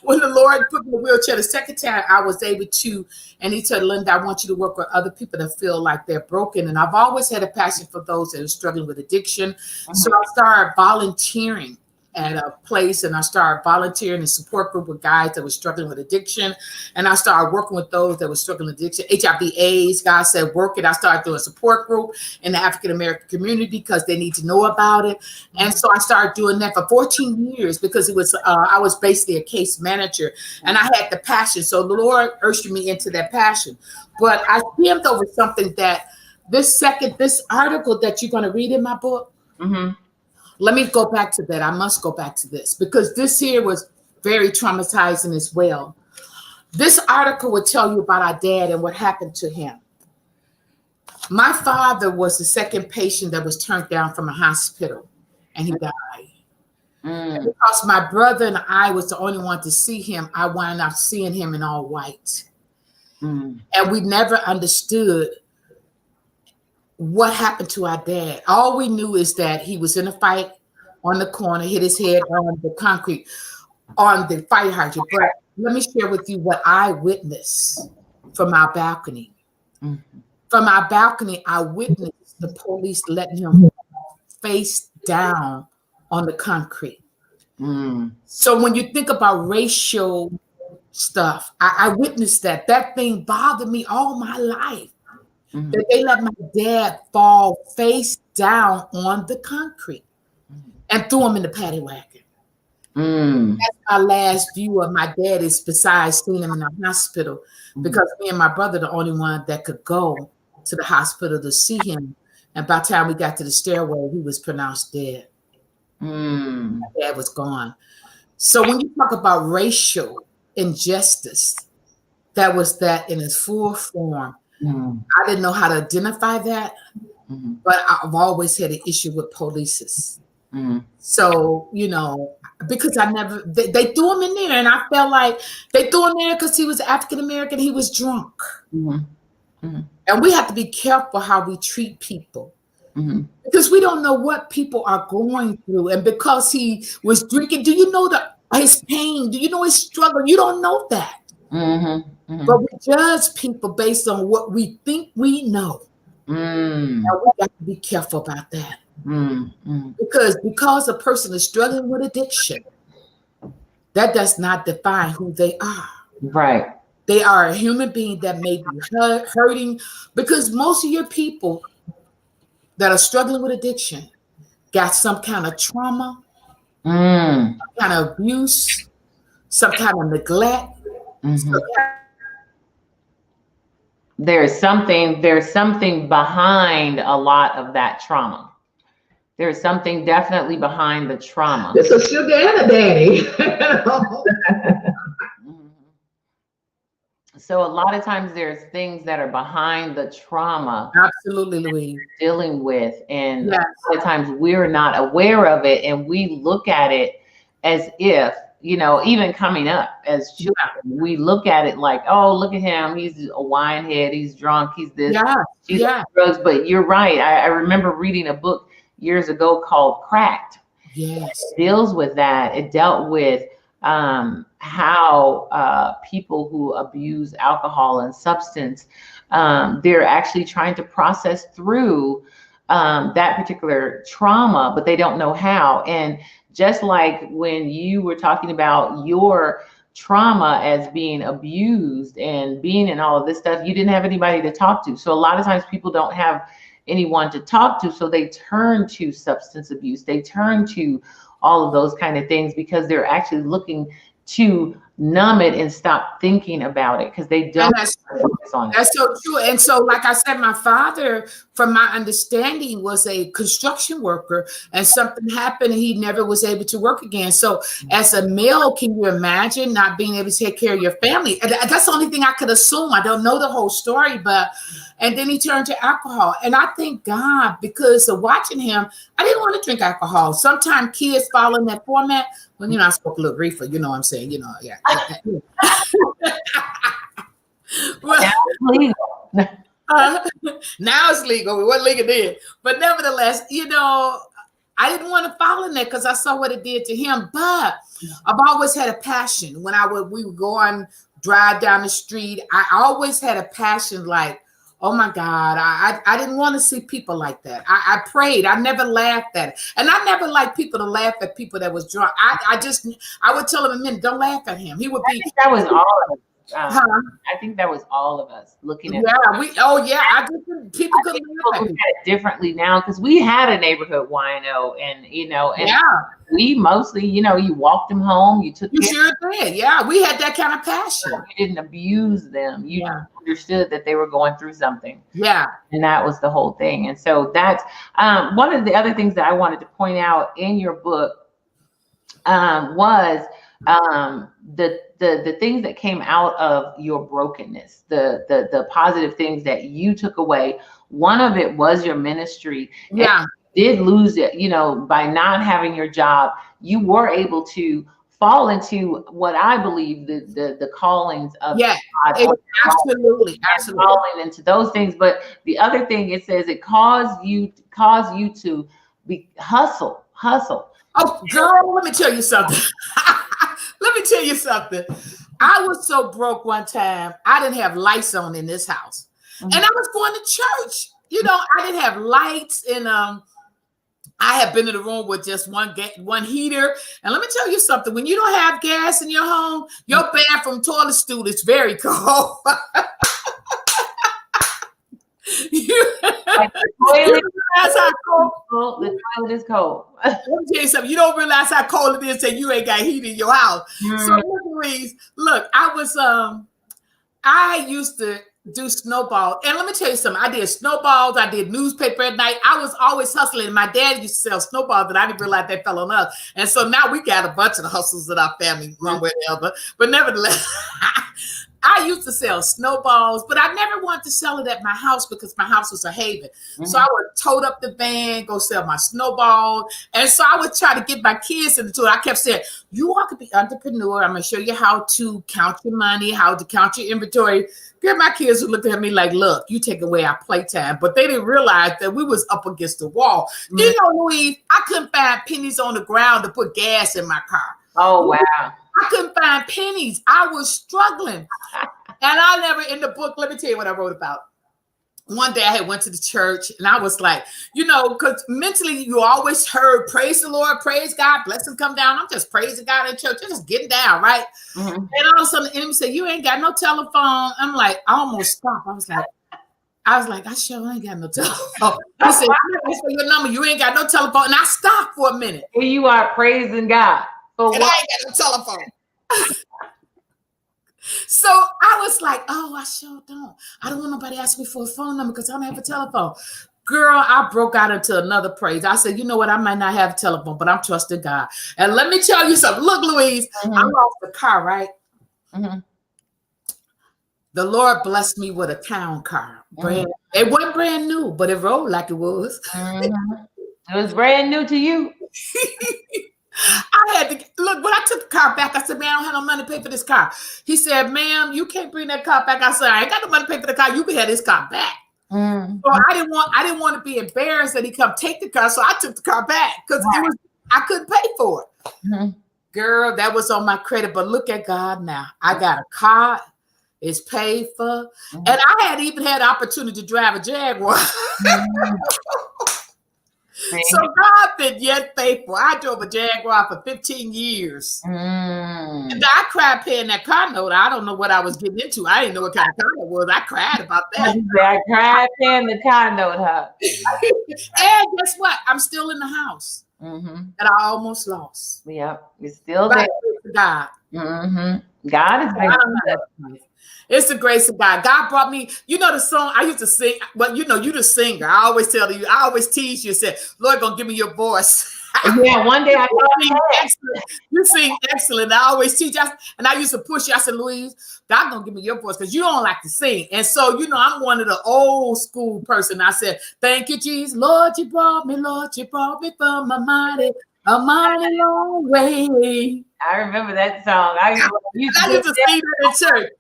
when the Lord put me in a wheelchair the second time, I was able to, and he said, Linda, I want you to work with other people that feel like they're broken. And I've always had a passion for those that are struggling with addiction. So I started volunteering at a place, and I started volunteering in a support group with guys that were struggling with addiction. And I started working with those that were struggling with addiction, HIV, AIDS. God said, work it. I started doing a support group in the African-American community, because they need to know about it. And so I started doing that for 14 years, because it was, I was basically a case manager, and I had the passion. So the Lord urged me into that passion. But I skimmed over something that this article that you're going to read in my book. Let me go back to that. I must go back to this, because this here was very traumatizing as well. This article will tell you about our dad and what happened to him. My father was the second patient that was turned down from a hospital, and he died. And because my brother and I was the only one to see him, I wound up seeing him in all white. And we never understood what happened to our dad. All we knew is that he was in a fight on the corner, hit his head on the concrete, on the fire hydrant. But let me share with you what I witnessed from our balcony. From our balcony, I witnessed the police letting him face down on the concrete. So when you think about racial stuff, I witnessed that. That thing bothered me all my life. That they let my dad fall face down on the concrete and threw him in the paddy wagon. That's my last view of my dad, is besides seeing him in the hospital, because me and my brother the only one that could go to the hospital to see him. And by the time we got to the stairway, he was pronounced dead. My dad was gone. So when you talk about racial injustice, that was that in its full form. I didn't know how to identify that, but I've always had an issue with police. So, because they threw him in there, and I felt like they threw him there because he was African-American, he was drunk. And we have to be careful how we treat people, because we don't know what people are going through. And because he was drinking, do you know his pain? Do you know his struggle? You don't know that. But we judge people based on what we think we know. And we got to be careful about that. Because a person is struggling with addiction, that does not define who they are. Right. They are a human being that may be hurting, because most of your people that are struggling with addiction got some kind of trauma, some kind of abuse, some kind of neglect. There's something behind a lot of that trauma. There's something definitely behind the trauma. It's a sugar and a daddy. So a lot of times there's things that are behind the trauma. Absolutely, Louise. Dealing with, and yes. a lot of times we're not aware of it, and we look at it as if, you know, even coming up as children, we look at it like, oh, look at him, he's a winehead, he's drunk, he's this, he's drugs. But you're right. I remember reading a book years ago called Cracked. Yes, it deals with that. It dealt with how people who abuse alcohol and substance, they're actually trying to process through that particular trauma, but they don't know how. And just like when you were talking about your trauma as being abused and being in all of this stuff, you didn't have anybody to talk to. So a lot of times people don't have anyone to talk to, so they turn to substance abuse, they turn to all of those kind of things, because they're actually looking to numb it and stop thinking about it, because they don't focus on it. That's so true. And so, like I said, my father, from my understanding, was a construction worker, and something happened and he never was able to work again. So as a male, can you imagine not being able to take care of your family? And that's the only thing I could assume. I don't know the whole story, but and then he turned to alcohol. And I thank God, because of watching him, I didn't want to drink alcohol. Sometimes kids follow in that format. Well, you know, I spoke a little reefer, you know what I'm saying? You know, yeah. Well, now it's legal. Now it's legal. It wasn't legal then. But nevertheless, you know, I didn't want to follow in that because I saw what it did to him. But I've always had a passion. When we would go on, drive down the street, I always had a passion like, oh my God, I didn't want to see people like that. I prayed. I never laughed at it. And I never liked people to laugh at people that was drunk. I would tell him a minute, don't laugh at him. He would be. That was all of us. I think that was all of us looking at. I just people could look at it differently now, because we had a neighborhood wino, and you know, and we mostly, you know, you walked them home, you took. You sure did, yeah. We had that kind of passion. You didn't abuse them. You understood that they were going through something. Yeah, and that was the whole thing. And so that's one of the other things that I wanted to point out in your book was the things that came out of your brokenness, the positive things that you took away. One of it was your ministry. Yeah. You did lose it, you know, by not having your job. You were able to fall into what I believe the callings of God. Absolutely. Falling into those things. But the other thing, it says it caused you to be hustle. Oh, girl, let me tell you something. Let me tell you something. I was so broke one time, I didn't have lights on in this house. And I was going to church. You know, I didn't have lights, and I had been in the room with just one heater. And let me tell you something. When you don't have gas in your home, your bathroom toilet stool is very cold. Like the toilet is cold. Let me tell you something. You don't realize how cold it is till you ain't got heat in your house. So, Louise, look, I used to do snowballs. And let me tell you something. I did snowballs. I did newspaper at night. I was always hustling. My dad used to sell snowballs, but I didn't realize that fell on us. And so now we got a bunch of hustles in our family, one way or the other. But nevertheless, I used to sell snowballs, but I never wanted to sell it at my house because my house was a haven. So I would tote up the van, go sell my snowball. And so I would try to get my kids into it. I kept saying, you all could be entrepreneur. I'm going to show you how to count your money, how to count your inventory. Get my kids who looked at me like, look, you take away our playtime. But they didn't realize that we was up against the wall. You know, Louise, I couldn't find pennies on the ground to put gas in my car. Oh, wow. I couldn't find pennies. I was struggling. And I never, in the book, let me tell you what I wrote about. One day I had went to the church, and I was like, you know, because mentally you always heard, praise the Lord, praise God, blessings come down. I'm just praising God in church. I'm just getting down, right? And all of a sudden the enemy said, you ain't got no telephone. I'm like, I almost stopped. I was like, I sure ain't got no telephone. He said, ask for your number. You ain't got no telephone. And I stopped for a minute. Here you are praising God. And I ain't got no telephone. So I was like, oh, I sure don't. I don't want nobody asking me for a phone number because I don't have a telephone. Girl, I broke out into another praise. I said, you know what? I might not have a telephone, but I'm trusting God. And let me tell you something. Look, Louise, I lost the car, right? The Lord blessed me with a town car. It wasn't brand new, but it rolled like it was. It was brand new to you. I had to look when I took the car back. I said, man, I don't have no money to pay for this car. He said, ma'am, you can't bring that car back. I said, I ain't got no money to pay for the car. You can have this car back. So I didn't want to be embarrassed that he come take the car. So I took the car back because I couldn't pay for it. Girl, that was on my credit. But look at God now. I got a car. It's paid for. And I had even had the opportunity to drive a Jaguar. So God been yet faithful. I drove a Jaguar for 15 years. And I cried paying that car note. I don't know what I was getting into. I didn't know what kind of car it was. I cried about that. I cried paying the car note, huh? And guess what? I'm still in the house that I almost lost. Yep, it's still there. God. God is faithful. It's the grace of God. God brought me, you know, the song I used to sing. Well, you know, you the singer. I always tell you, I always tease you and say, Lord, gonna give me your voice. Yeah, one day I you sing excellent. I always teach. And I used to push you. I said, Louise, God gonna give me your voice because you don't like to sing. And so, you know, I'm one of the old school person. I said, thank you, Jesus. Lord, you brought me from a mighty long way. I remember that song. I used to sing it in church.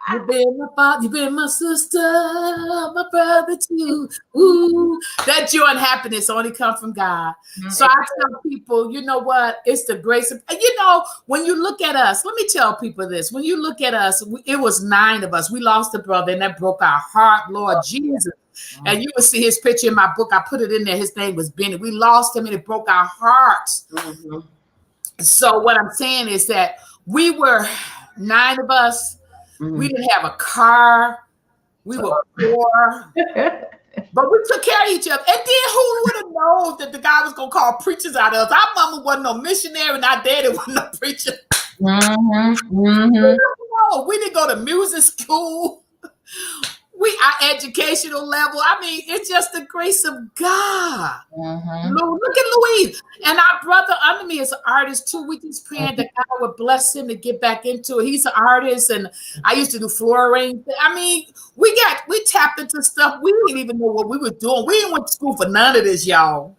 You've been my father, you've been my sister, my brother too. Ooh, that joy and happiness only come from God. So I tell people, you know what? It's the grace of, you know, when you look at us, let me tell people this. When you look at us, it was 9 of us. We lost a brother and that broke our heart, Lord Jesus. And you will see his picture in my book. I put it in there. His name was Benny. We lost him and it broke our hearts. So what I'm saying is that we were 9 of us. We didn't have a car. We were poor. But we took care of each other. And then who would have known that the guy was going to call preachers out of us? Our mama wasn't no missionary and our daddy wasn't no preacher. We didn't go to music school. Our educational level. I mean, it's just the grace of God. Look at Louise. And our brother under me is an artist too. We just praying that God would bless him to get back into it. He's an artist, and I used to do floor arranging. I mean, we tapped into stuff. We didn't even know what we were doing. We didn't went to school for none of this, y'all.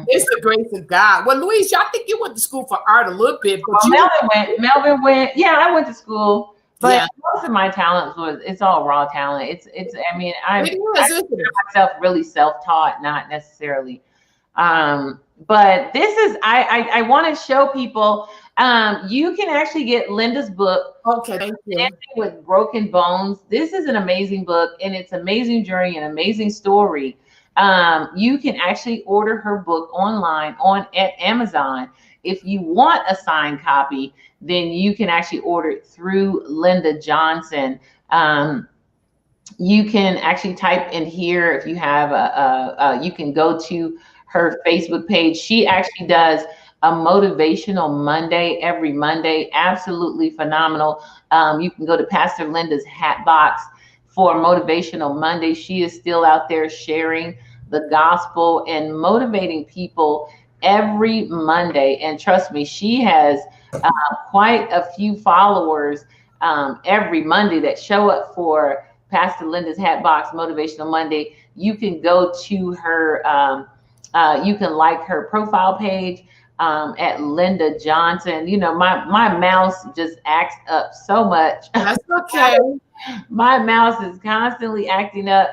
It's the grace of God. Well, Louise, I think you went to school for art a little bit, but Melvin went. Yeah, I went to school. But most of my talents it's all raw talent. I mean, I consider myself really self-taught, not necessarily. But this is, I want to show people, you can actually get Linda's book. Okay, thank you. Dancing with Broken Bones. This is an amazing book and it's an amazing journey, an amazing story. You can actually order her book online at Amazon. If you want a signed copy, then you can actually order it through Linda Johnson. You can actually type in here if you have you can go to her Facebook page. She actually does a motivational Monday every Monday. Absolutely phenomenal. You can go to Pastor Linda's Hat Box for Motivational Monday. She is still out there sharing the gospel and motivating people every Monday. And trust me, she has quite a few followers every Monday that show up for Pastor Linda's Hat Box Motivational Monday. You can go to her, you can like her profile page at Linda Johnson. You know, my mouse just acts up so much. That's okay. My mouse is constantly acting up.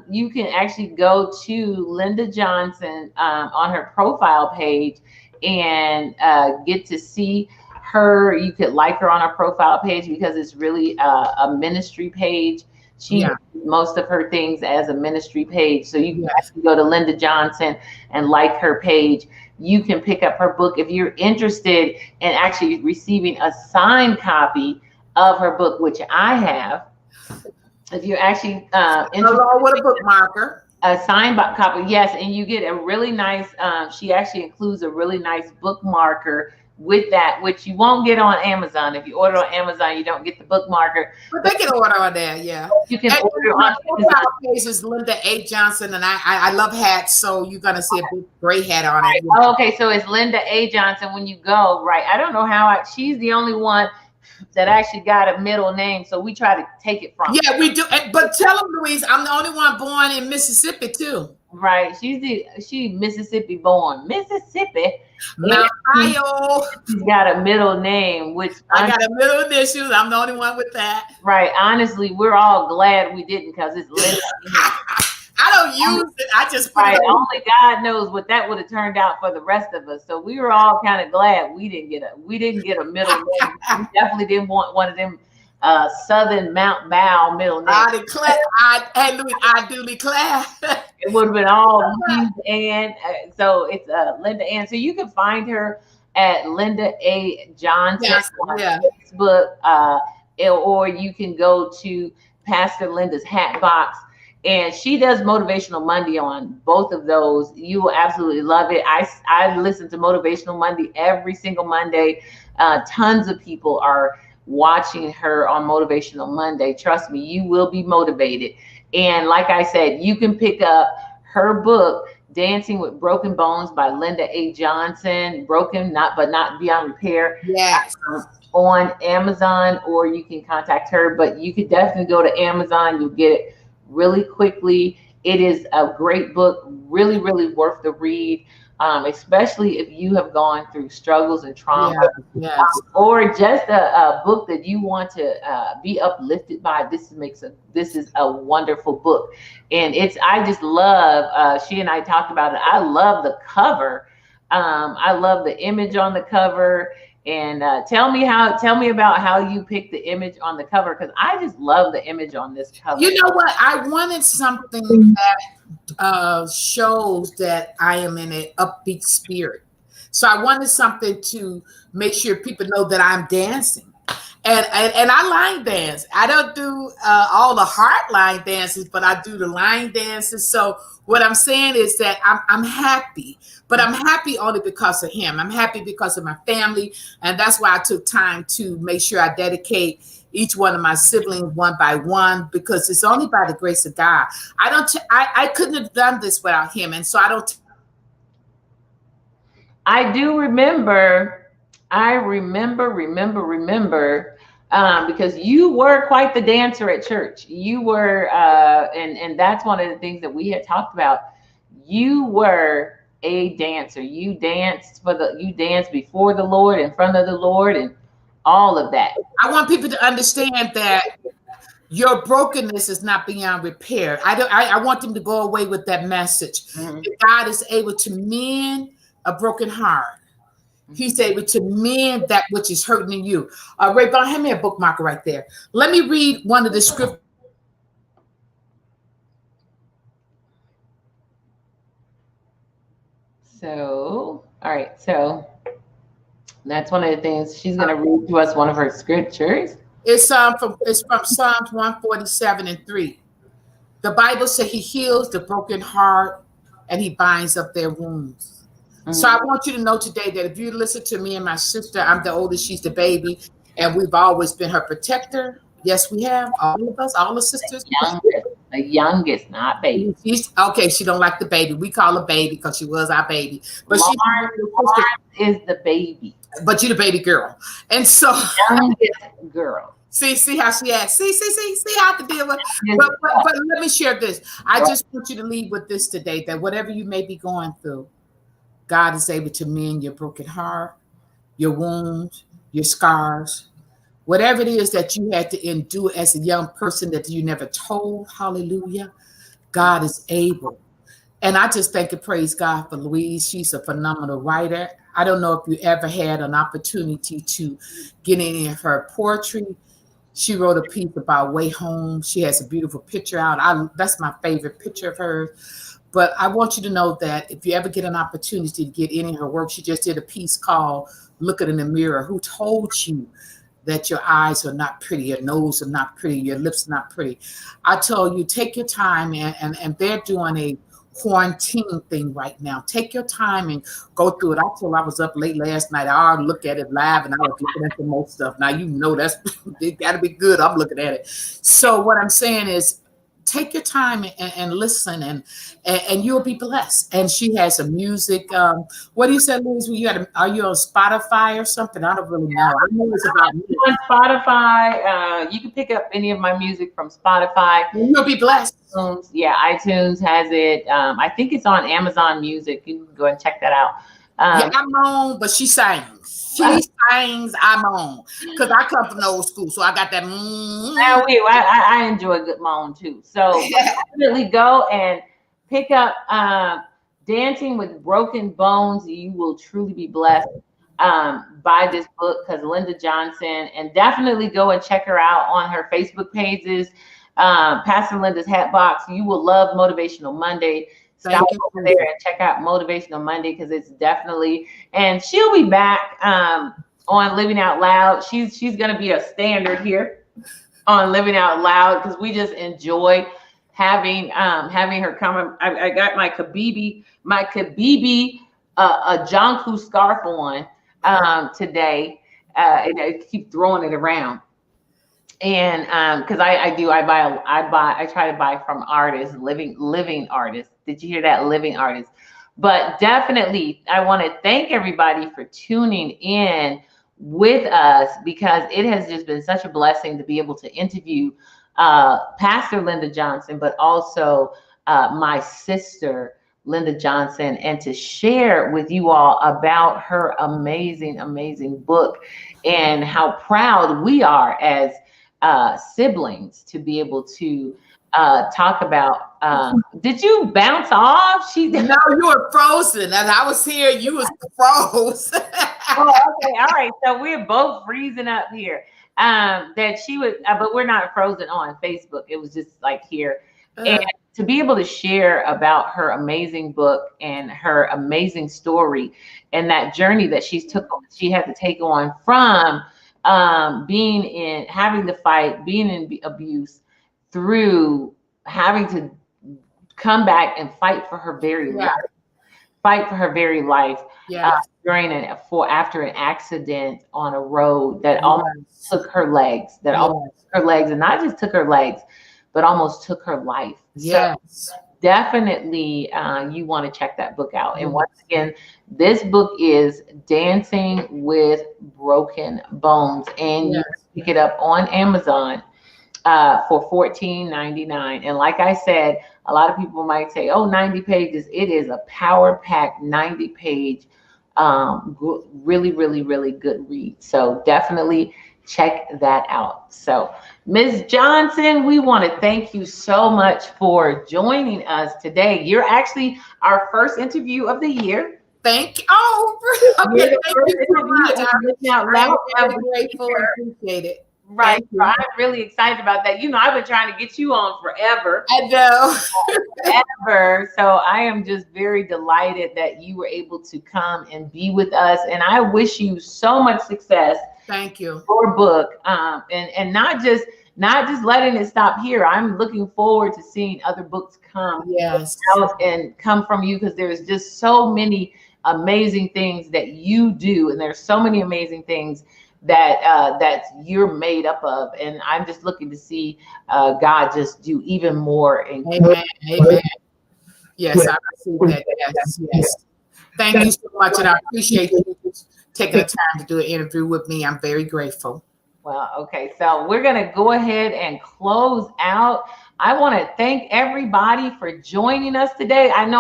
You can actually go to Linda Johnson on her profile page and get to see her. You could like her on her profile page because it's really a ministry page. She does most of her things as a ministry page. So you can actually go to Linda Johnson and like her page. You can pick up her book if you're interested in actually receiving a signed copy of her book, which I have. If you're actually along with a bookmarker, a signed copy, yes, and you get a really nice. She actually includes a really nice bookmarker with that, which you won't get on Amazon. If you order on Amazon, you don't get the bookmarker. But they can order on there, yeah. You can And order my on profile page is Linda A. Johnson, and I love hats, so you're gonna see a big gray hat on it. Oh, okay, so it's Linda A. Johnson when you go, right? I don't know how she's the only one that actually got a middle name, so we try to take it from. Yeah, we do. But tell them, Louise, I'm the only one born in Mississippi too. Right, she Mississippi born, Mississippi. Mount Ohio. She's got a middle name, which I got a middle initials. I'm the only one with that. Right, honestly, we're all glad we didn't because it's Linda. I don't use it. I just put right. it on. Only God knows what that would have turned out for the rest of us. So we were all kind of glad we didn't get a middle name. We definitely didn't want one of them Southern Mount Bow middle names. I do declare. It would have been all Louise Ann. So it's Linda Ann. So you can find her at Linda A. Johnson on Facebook, or you can go to Pastor Linda's Hat Box. And she does Motivational Monday on both of those. You will absolutely love it. I listen to Motivational Monday every single Monday. Tons of people are watching her on Motivational Monday. Trust me, you will be motivated. And like I said, you can pick up her book, Dancing with Broken Bones by Linda A. Johnson. Broken, but not beyond repair. Yes. On Amazon, or you can contact her. But you could definitely go to Amazon. You'll get it really quickly. It is a great book, really, really worth the read, especially if you have gone through struggles and trauma, or just a book that you want to be uplifted by. This is a wonderful book, and I just love. She and I talked about it. I love the cover. I love the image on the cover. And tell me about how you picked the image on the cover, because I just love the image on this cover. You know what? I wanted something that shows that I am in an upbeat spirit. So I wanted something to make sure people know that I'm dancing. And I line dance. I don't do all the heart line dances, but I do the line dances. So what I'm saying is that I'm happy, but I'm happy only because of him. I'm happy because of my family. And that's why I took time to make sure I dedicate each one of my siblings one by one, because it's only by the grace of God. I couldn't have done this without him. And so I do remember. I remember, because you were quite the dancer at church. You were, and that's one of the things that we had talked about. You were a dancer. You danced before the Lord, in front of the Lord, and all of that. I want people to understand that your brokenness is not beyond repair. I want them to go away with that message. Mm-hmm. God is able to mend a broken heart. He's able to mend that which is hurting in you. Ray Vaughn, hand me a bookmarker right there. Let me read one of the scriptures. So, all right. So that's one of the things she's going to read to us. One of her scriptures. It's from Psalms 147:3. The Bible says he heals the broken heart and he binds up their wounds. Mm-hmm. So I want you to know today that if you listen to me and my sister, I'm the oldest, she's the baby, and we've always been her protector. Yes, we have. All of us, all the sisters. The youngest, not baby. Okay, she don't like the baby. We call her baby because she was our baby. But Lauren is the baby. But you're the baby girl. And so youngest girl. See how she acts. See how I have to deal with it. But let me share this. I just want you to leave with this today, that whatever you may be going through, God is able to mend your broken heart, your wounds, your scars, whatever it is that you had to endure as a young person that you never told. Hallelujah. God is able. And I just thank and praise God for Louise. She's a phenomenal writer. I don't know if you ever had an opportunity to get any of her poetry. She wrote a piece about Way Home. She has a beautiful picture out. That's my favorite picture of hers. But I want you to know that if you ever get an opportunity to get any of her work, she just did a piece called Look in the Mirror. Who told you that your eyes are not pretty, your nose are not pretty, your lips are not pretty? I told you, take your time, and they're doing a quarantine thing right now. Take your time and go through it. I was up late last night. I already looked at it live and I was looking at some more stuff. Now, that's it got to be good. I'm looking at it. So what I'm saying is, take your time and listen, and you'll be blessed. And she has some music. What do you say, Louise? Are you on Spotify or something? I don't really know. I know it's about music. On Spotify, you can pick up any of my music from Spotify. You'll be blessed. Yeah, iTunes has it. I think it's on Amazon Music. You can go and check that out. Yeah, I'm on, but she sings. She sings, I'm on. Because I come from the old school, so I got that. I enjoy a good moan too. So definitely go and pick up Dancing with Broken Bones. You will truly be blessed by this book, because Linda Johnson, and definitely go and check her out on her Facebook pages. Pastor Linda's Hatbox. You will love Motivational Monday. Stop over there and check out Motivational Monday, because it's definitely, and she'll be back on Living Out Loud. She's going to be a standard here on Living Out Loud, because we just enjoy having her come. I got my Kabibi a Jonku scarf on today, and I keep throwing it around. And because I try to buy from artists, living artists. Did you hear that? Living artists. But definitely, I want to thank everybody for tuning in with us, because it has just been such a blessing to be able to interview Pastor Linda Johnson, but also my sister, Linda Johnson, and to share with you all about her amazing book, and how proud we are as siblings to be able to talk about. Did you bounce off? No, you were frozen. As I was here, you was froze. Oh, okay, all right. So we're both freezing up here. That she would, but we're not frozen on Facebook. It was just like here, and to be able to share about her amazing book and her amazing story, and that journey that she had to take on from having to fight, being in abuse, through having to come back and fight for her very life. After an accident on a road that almost took her legs, and not just took her legs, but almost took her life. Yes. So definitely you want to check that book out. And once again, this book is Dancing with Broken Bones, and you can pick it up on Amazon for $14.99. And like I said, a lot of people might say, 90 pages. It is a power-packed 90-page, really good read. So definitely check that out. So Ms. Johnson, we want to thank you so much for joining us today. You're actually our first interview of the year. Thank you. Thank you so much. I'm grateful and appreciate it. Right. So I'm really excited about that. I've been trying to get you on forever. I know. Forever. So I am just very delighted that you were able to come and be with us. And I wish you so much success. Thank you. Your book. And not just letting it stop here. I'm looking forward to seeing other books come out and come from you, because there's just so many amazing things that you do. And there's so many amazing things that you're made up of, and I'm just looking to see God just do even more. Amen. Yes, I receive that. Yes. Thank you so much, and I appreciate you taking the time to do an interview with me. I'm very grateful. Well, okay, so we're gonna go ahead and close out. I want to thank everybody for joining us today. I know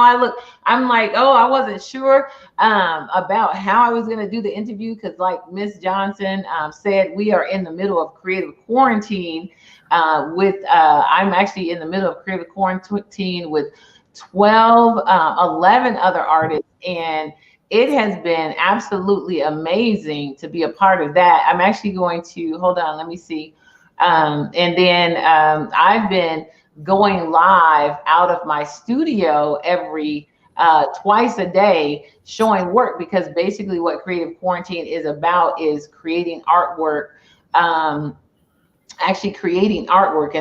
I'm like, I wasn't sure about how I was going to do the interview, because like Ms. Johnson said, we are in the middle of creative quarantine I'm actually in the middle of creative quarantine with 11 other artists, and it has been absolutely amazing to be a part of that. I'm actually going to, hold on, let me see. And then I've been going live out of my studio every twice a day showing work, because basically what Creative Quarantine is about is creating artwork, and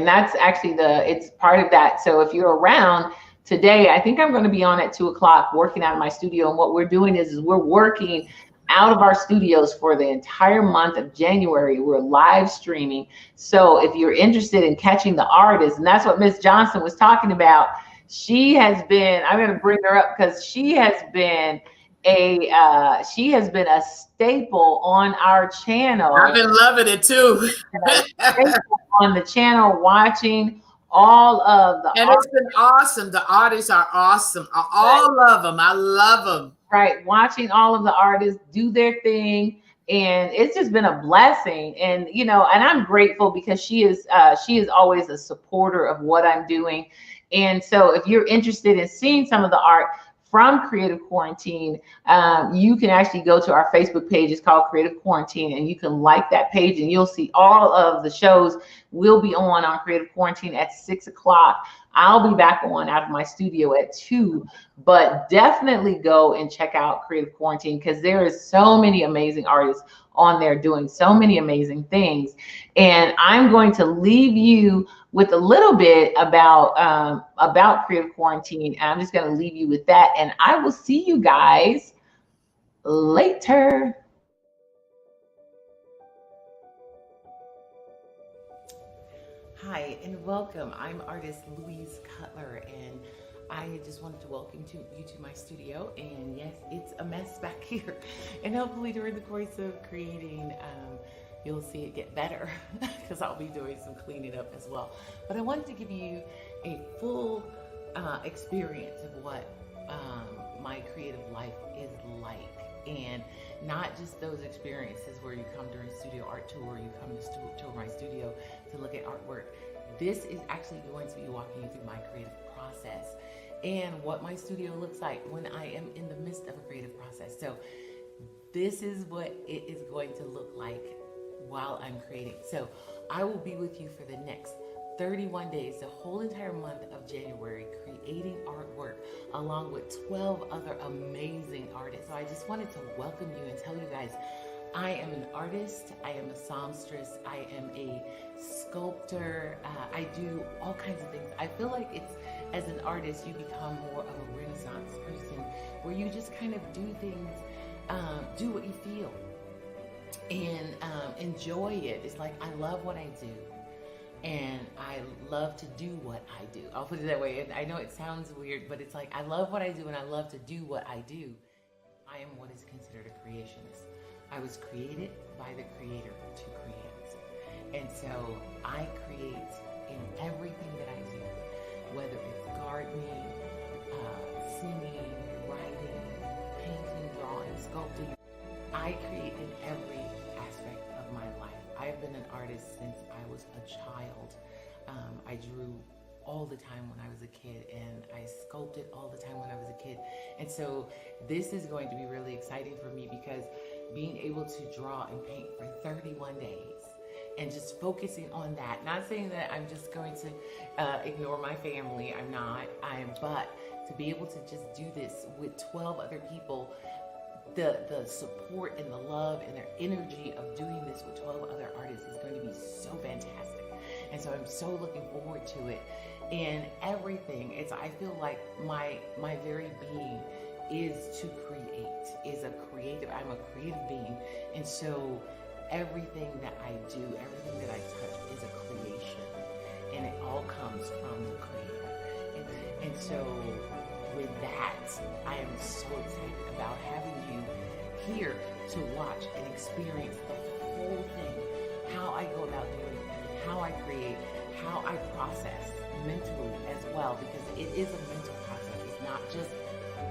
that's actually it's part of that. So if you're around today, I think I'm going to be on at 2 o'clock working out of my studio. And what we're doing is we're working out of our studios for the entire month of January. We're live streaming. So if you're interested in catching the artists, and that's what Miss Johnson was talking about, she has been, I'm going to bring her up because she has been a staple on our channel. I've been loving it too. On the channel, watching all of the and it's been awesome. The artists are awesome. All of them. I love them. Right, watching all of the artists do their thing, and it's just been a blessing. And and I'm grateful because she is always a supporter of what I'm doing. And so if you're interested in seeing some of the art from Creative Quarantine, you can actually go to our Facebook page. It's called Creative Quarantine, and you can like that page, and you'll see all of the shows will be on Creative Quarantine at 6 o'clock. I'll be back on out of my studio at 2, but definitely go and check out Creative Quarantine because there is so many amazing artists on there doing so many amazing things. And I'm going to leave you with a little bit about Creative Quarantine. I'm just going to leave you with that, and I will see you guys later. Hi and welcome. I'm artist Louise Cutler, and I just wanted to welcome you to my studio. And yes, it's a mess back here, and hopefully during the course of creating, you'll see it get better because I'll be doing some cleaning up as well. But I wanted to give you a full experience of what my creative life is like, and not just those experiences where you come during studio art tour, you come to tour my studio to look at artwork. This is actually going to be walking you through my creative process and what my studio looks like when I am in the midst of a creative process. So this is what it is going to look like while I'm creating. So I will be with you for the next 31 days, the whole entire month of January, creating artwork along with 12 other amazing artists. So I just wanted to welcome you and tell you guys, I am an artist, I am a songstress, I am a sculptor, I do all kinds of things. I feel like it's, as an artist, you become more of a Renaissance person where you just kind of do things, do what you feel and enjoy it. It's like, I love what I do. And I love to do what I do. I'll put it that way. And I know it sounds weird, but it's like, I love what I do and I love to do what I do. I am what is considered a creationist. I was created by the Creator to create. And so I create in everything that I do, whether it's gardening, singing, writing, painting, drawing, sculpting. I create in every aspect of my life. I've been an artist since I was a child. I drew all the time when I was a kid, and I sculpted all the time when I was a kid. And so this is going to be really exciting for me because being able to draw and paint for 31 days and just focusing on that, not saying that I'm just going to ignore my family, I'm not, but to be able to just do this with 12 other people, the support and the love and their energy of doing this with 12 other artists is going to be so fantastic. And so I'm so looking forward to it. And everything, I feel like my very being is to create, I'm a creative being. And so everything that I do, everything that I touch is a creation. And it all comes from the Creator. And so with that, I am so excited about having you here to watch and experience the whole thing, how I go about doing it, how I create, how I process mentally as well, because it is a mental process. It's not just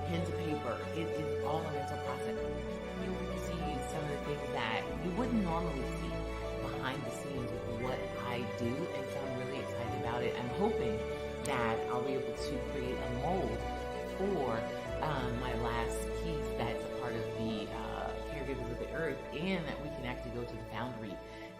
pen to paper. It is all a mental process. You will see some of the things that you wouldn't normally see behind the scenes with what I do, and so I'm really excited about it. I'm hoping that I'll be able to create a mold for my last piece that's a part of the Caregivers of the Earth, and that we can actually go to the Foundry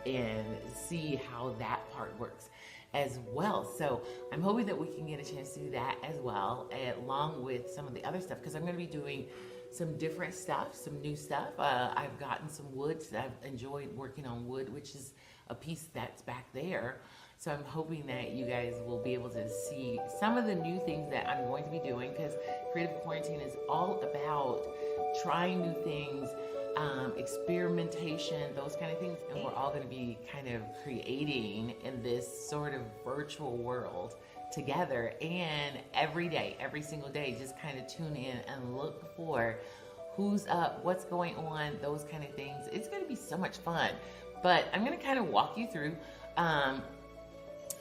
and see how that part works as well. So I'm hoping that we can get a chance to do that as well, along with some of the other stuff, because I'm going to be doing some different stuff, some new stuff. I've gotten some woods. I've enjoyed working on wood, which is a piece that's back there. So I'm hoping that you guys will be able to see some of the new things that I'm going to be doing, because Creative Quarantine is all about trying new things, experimentation, those kind of things. And we're all going to be kind of creating in this sort of virtual world together. And every day, every single day, just kind of tune in and look for who's up, what's going on, those kind of things. It's going to be so much fun. But I'm going to kind of walk you through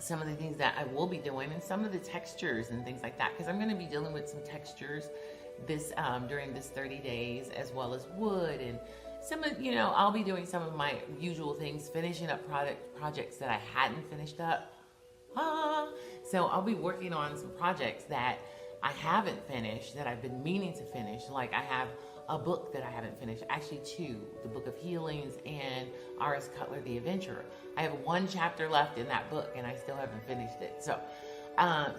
some of the things that I will be doing, and some of the textures and things like that, because I'm going to be dealing with some textures this during this 30 days, as well as wood and some of, I'll be doing some of my usual things, finishing up projects that I hadn't finished up. So I'll be working on some projects that I haven't finished, that I've been meaning to finish. Like, I have a book that I haven't finished, actually two, the Book of Healings and R.S. Cutler, The Adventurer. I have one chapter left in that book and I still haven't finished it.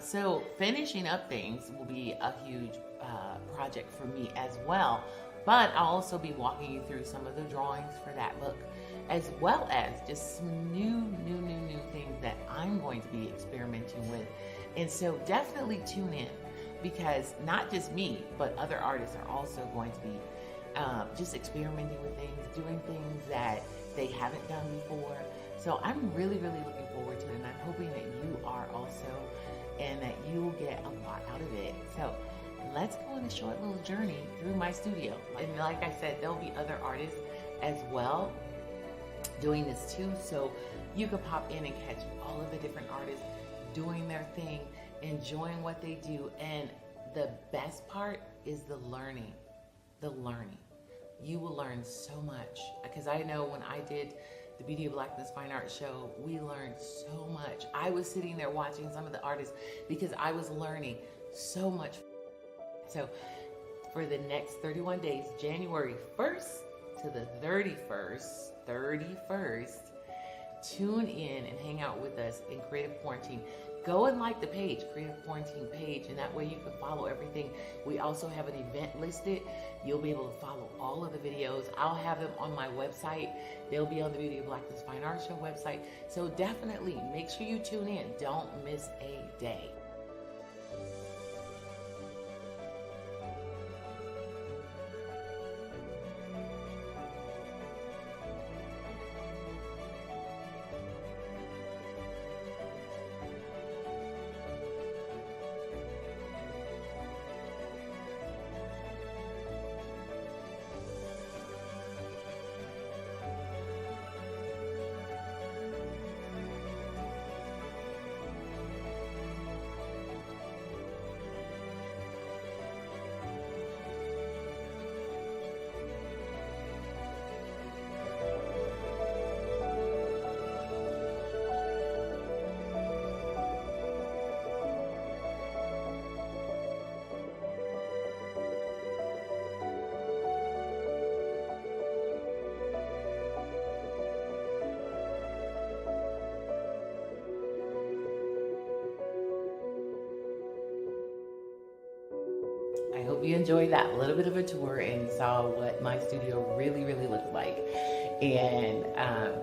So finishing up things will be a huge project for me as well. But I'll also be walking you through some of the drawings for that book, as well as just some new things that I'm going to be experimenting with. And so definitely tune in, because not just me, but other artists are also going to be just experimenting with things, doing things that they haven't done before. So I'm really looking forward to it, and I'm hoping that you are also, and that you will get a lot out of it. So let's go on a short little journey through my studio. And like I said, there'll be other artists as well doing this too. So you can pop in and catch all of the different artists doing their thing, enjoying what they do. And the best part is the learning. You will learn so much, because I know when I did the Beauty of Blackness Fine Art Show, we learned so much. I was sitting there watching some of the artists because I was learning so much. So for the next 31 days, January 1st to the 31st, tune in and hang out with us in Creative Quarantine. Go and like the page, Creative Quarantine page, and that way you can follow everything. We also have an event listed. You'll be able to follow all of the videos. I'll have them on my website. They'll be on the Beauty of Blackness Fine Art Show website. So definitely make sure you tune in. Don't miss a day. I hope you enjoyed that little bit of a tour and saw what my studio really looked like. And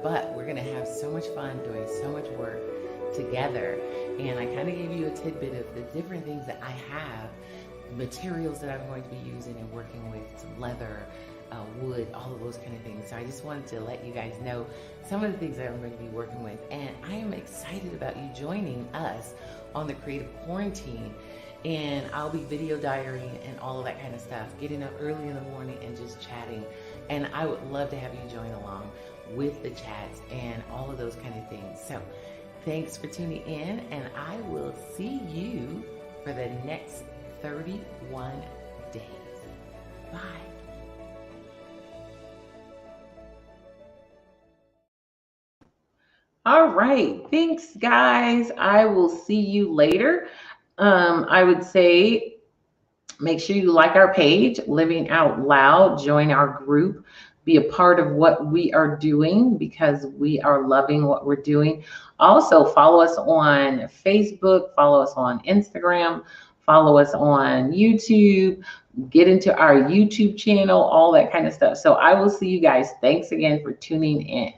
but we're gonna have so much fun doing so much work together. And I kind of gave you a tidbit of the different things that I have, materials that I'm going to be using and working with, some leather, wood, all of those kind of things. So I just wanted to let you guys know some of the things that I'm going to be working with. And I am excited about you joining us on the Creative Quarantine. And I'll be video diarying and all of that kind of stuff, getting up early in the morning and just chatting. And I would love to have you join along with the chats and all of those kind of things. So thanks for tuning in, and I will see you for the next 31 days. Bye. All right. Thanks, guys. I will see you later. I would say make sure you like our page, Living Out Loud, join our group, be a part of what we are doing, because we are loving what we're doing. Also, follow us on Facebook, follow us on Instagram, follow us on YouTube, get into our YouTube channel, all that kind of stuff. So I will see you guys. Thanks again for tuning in.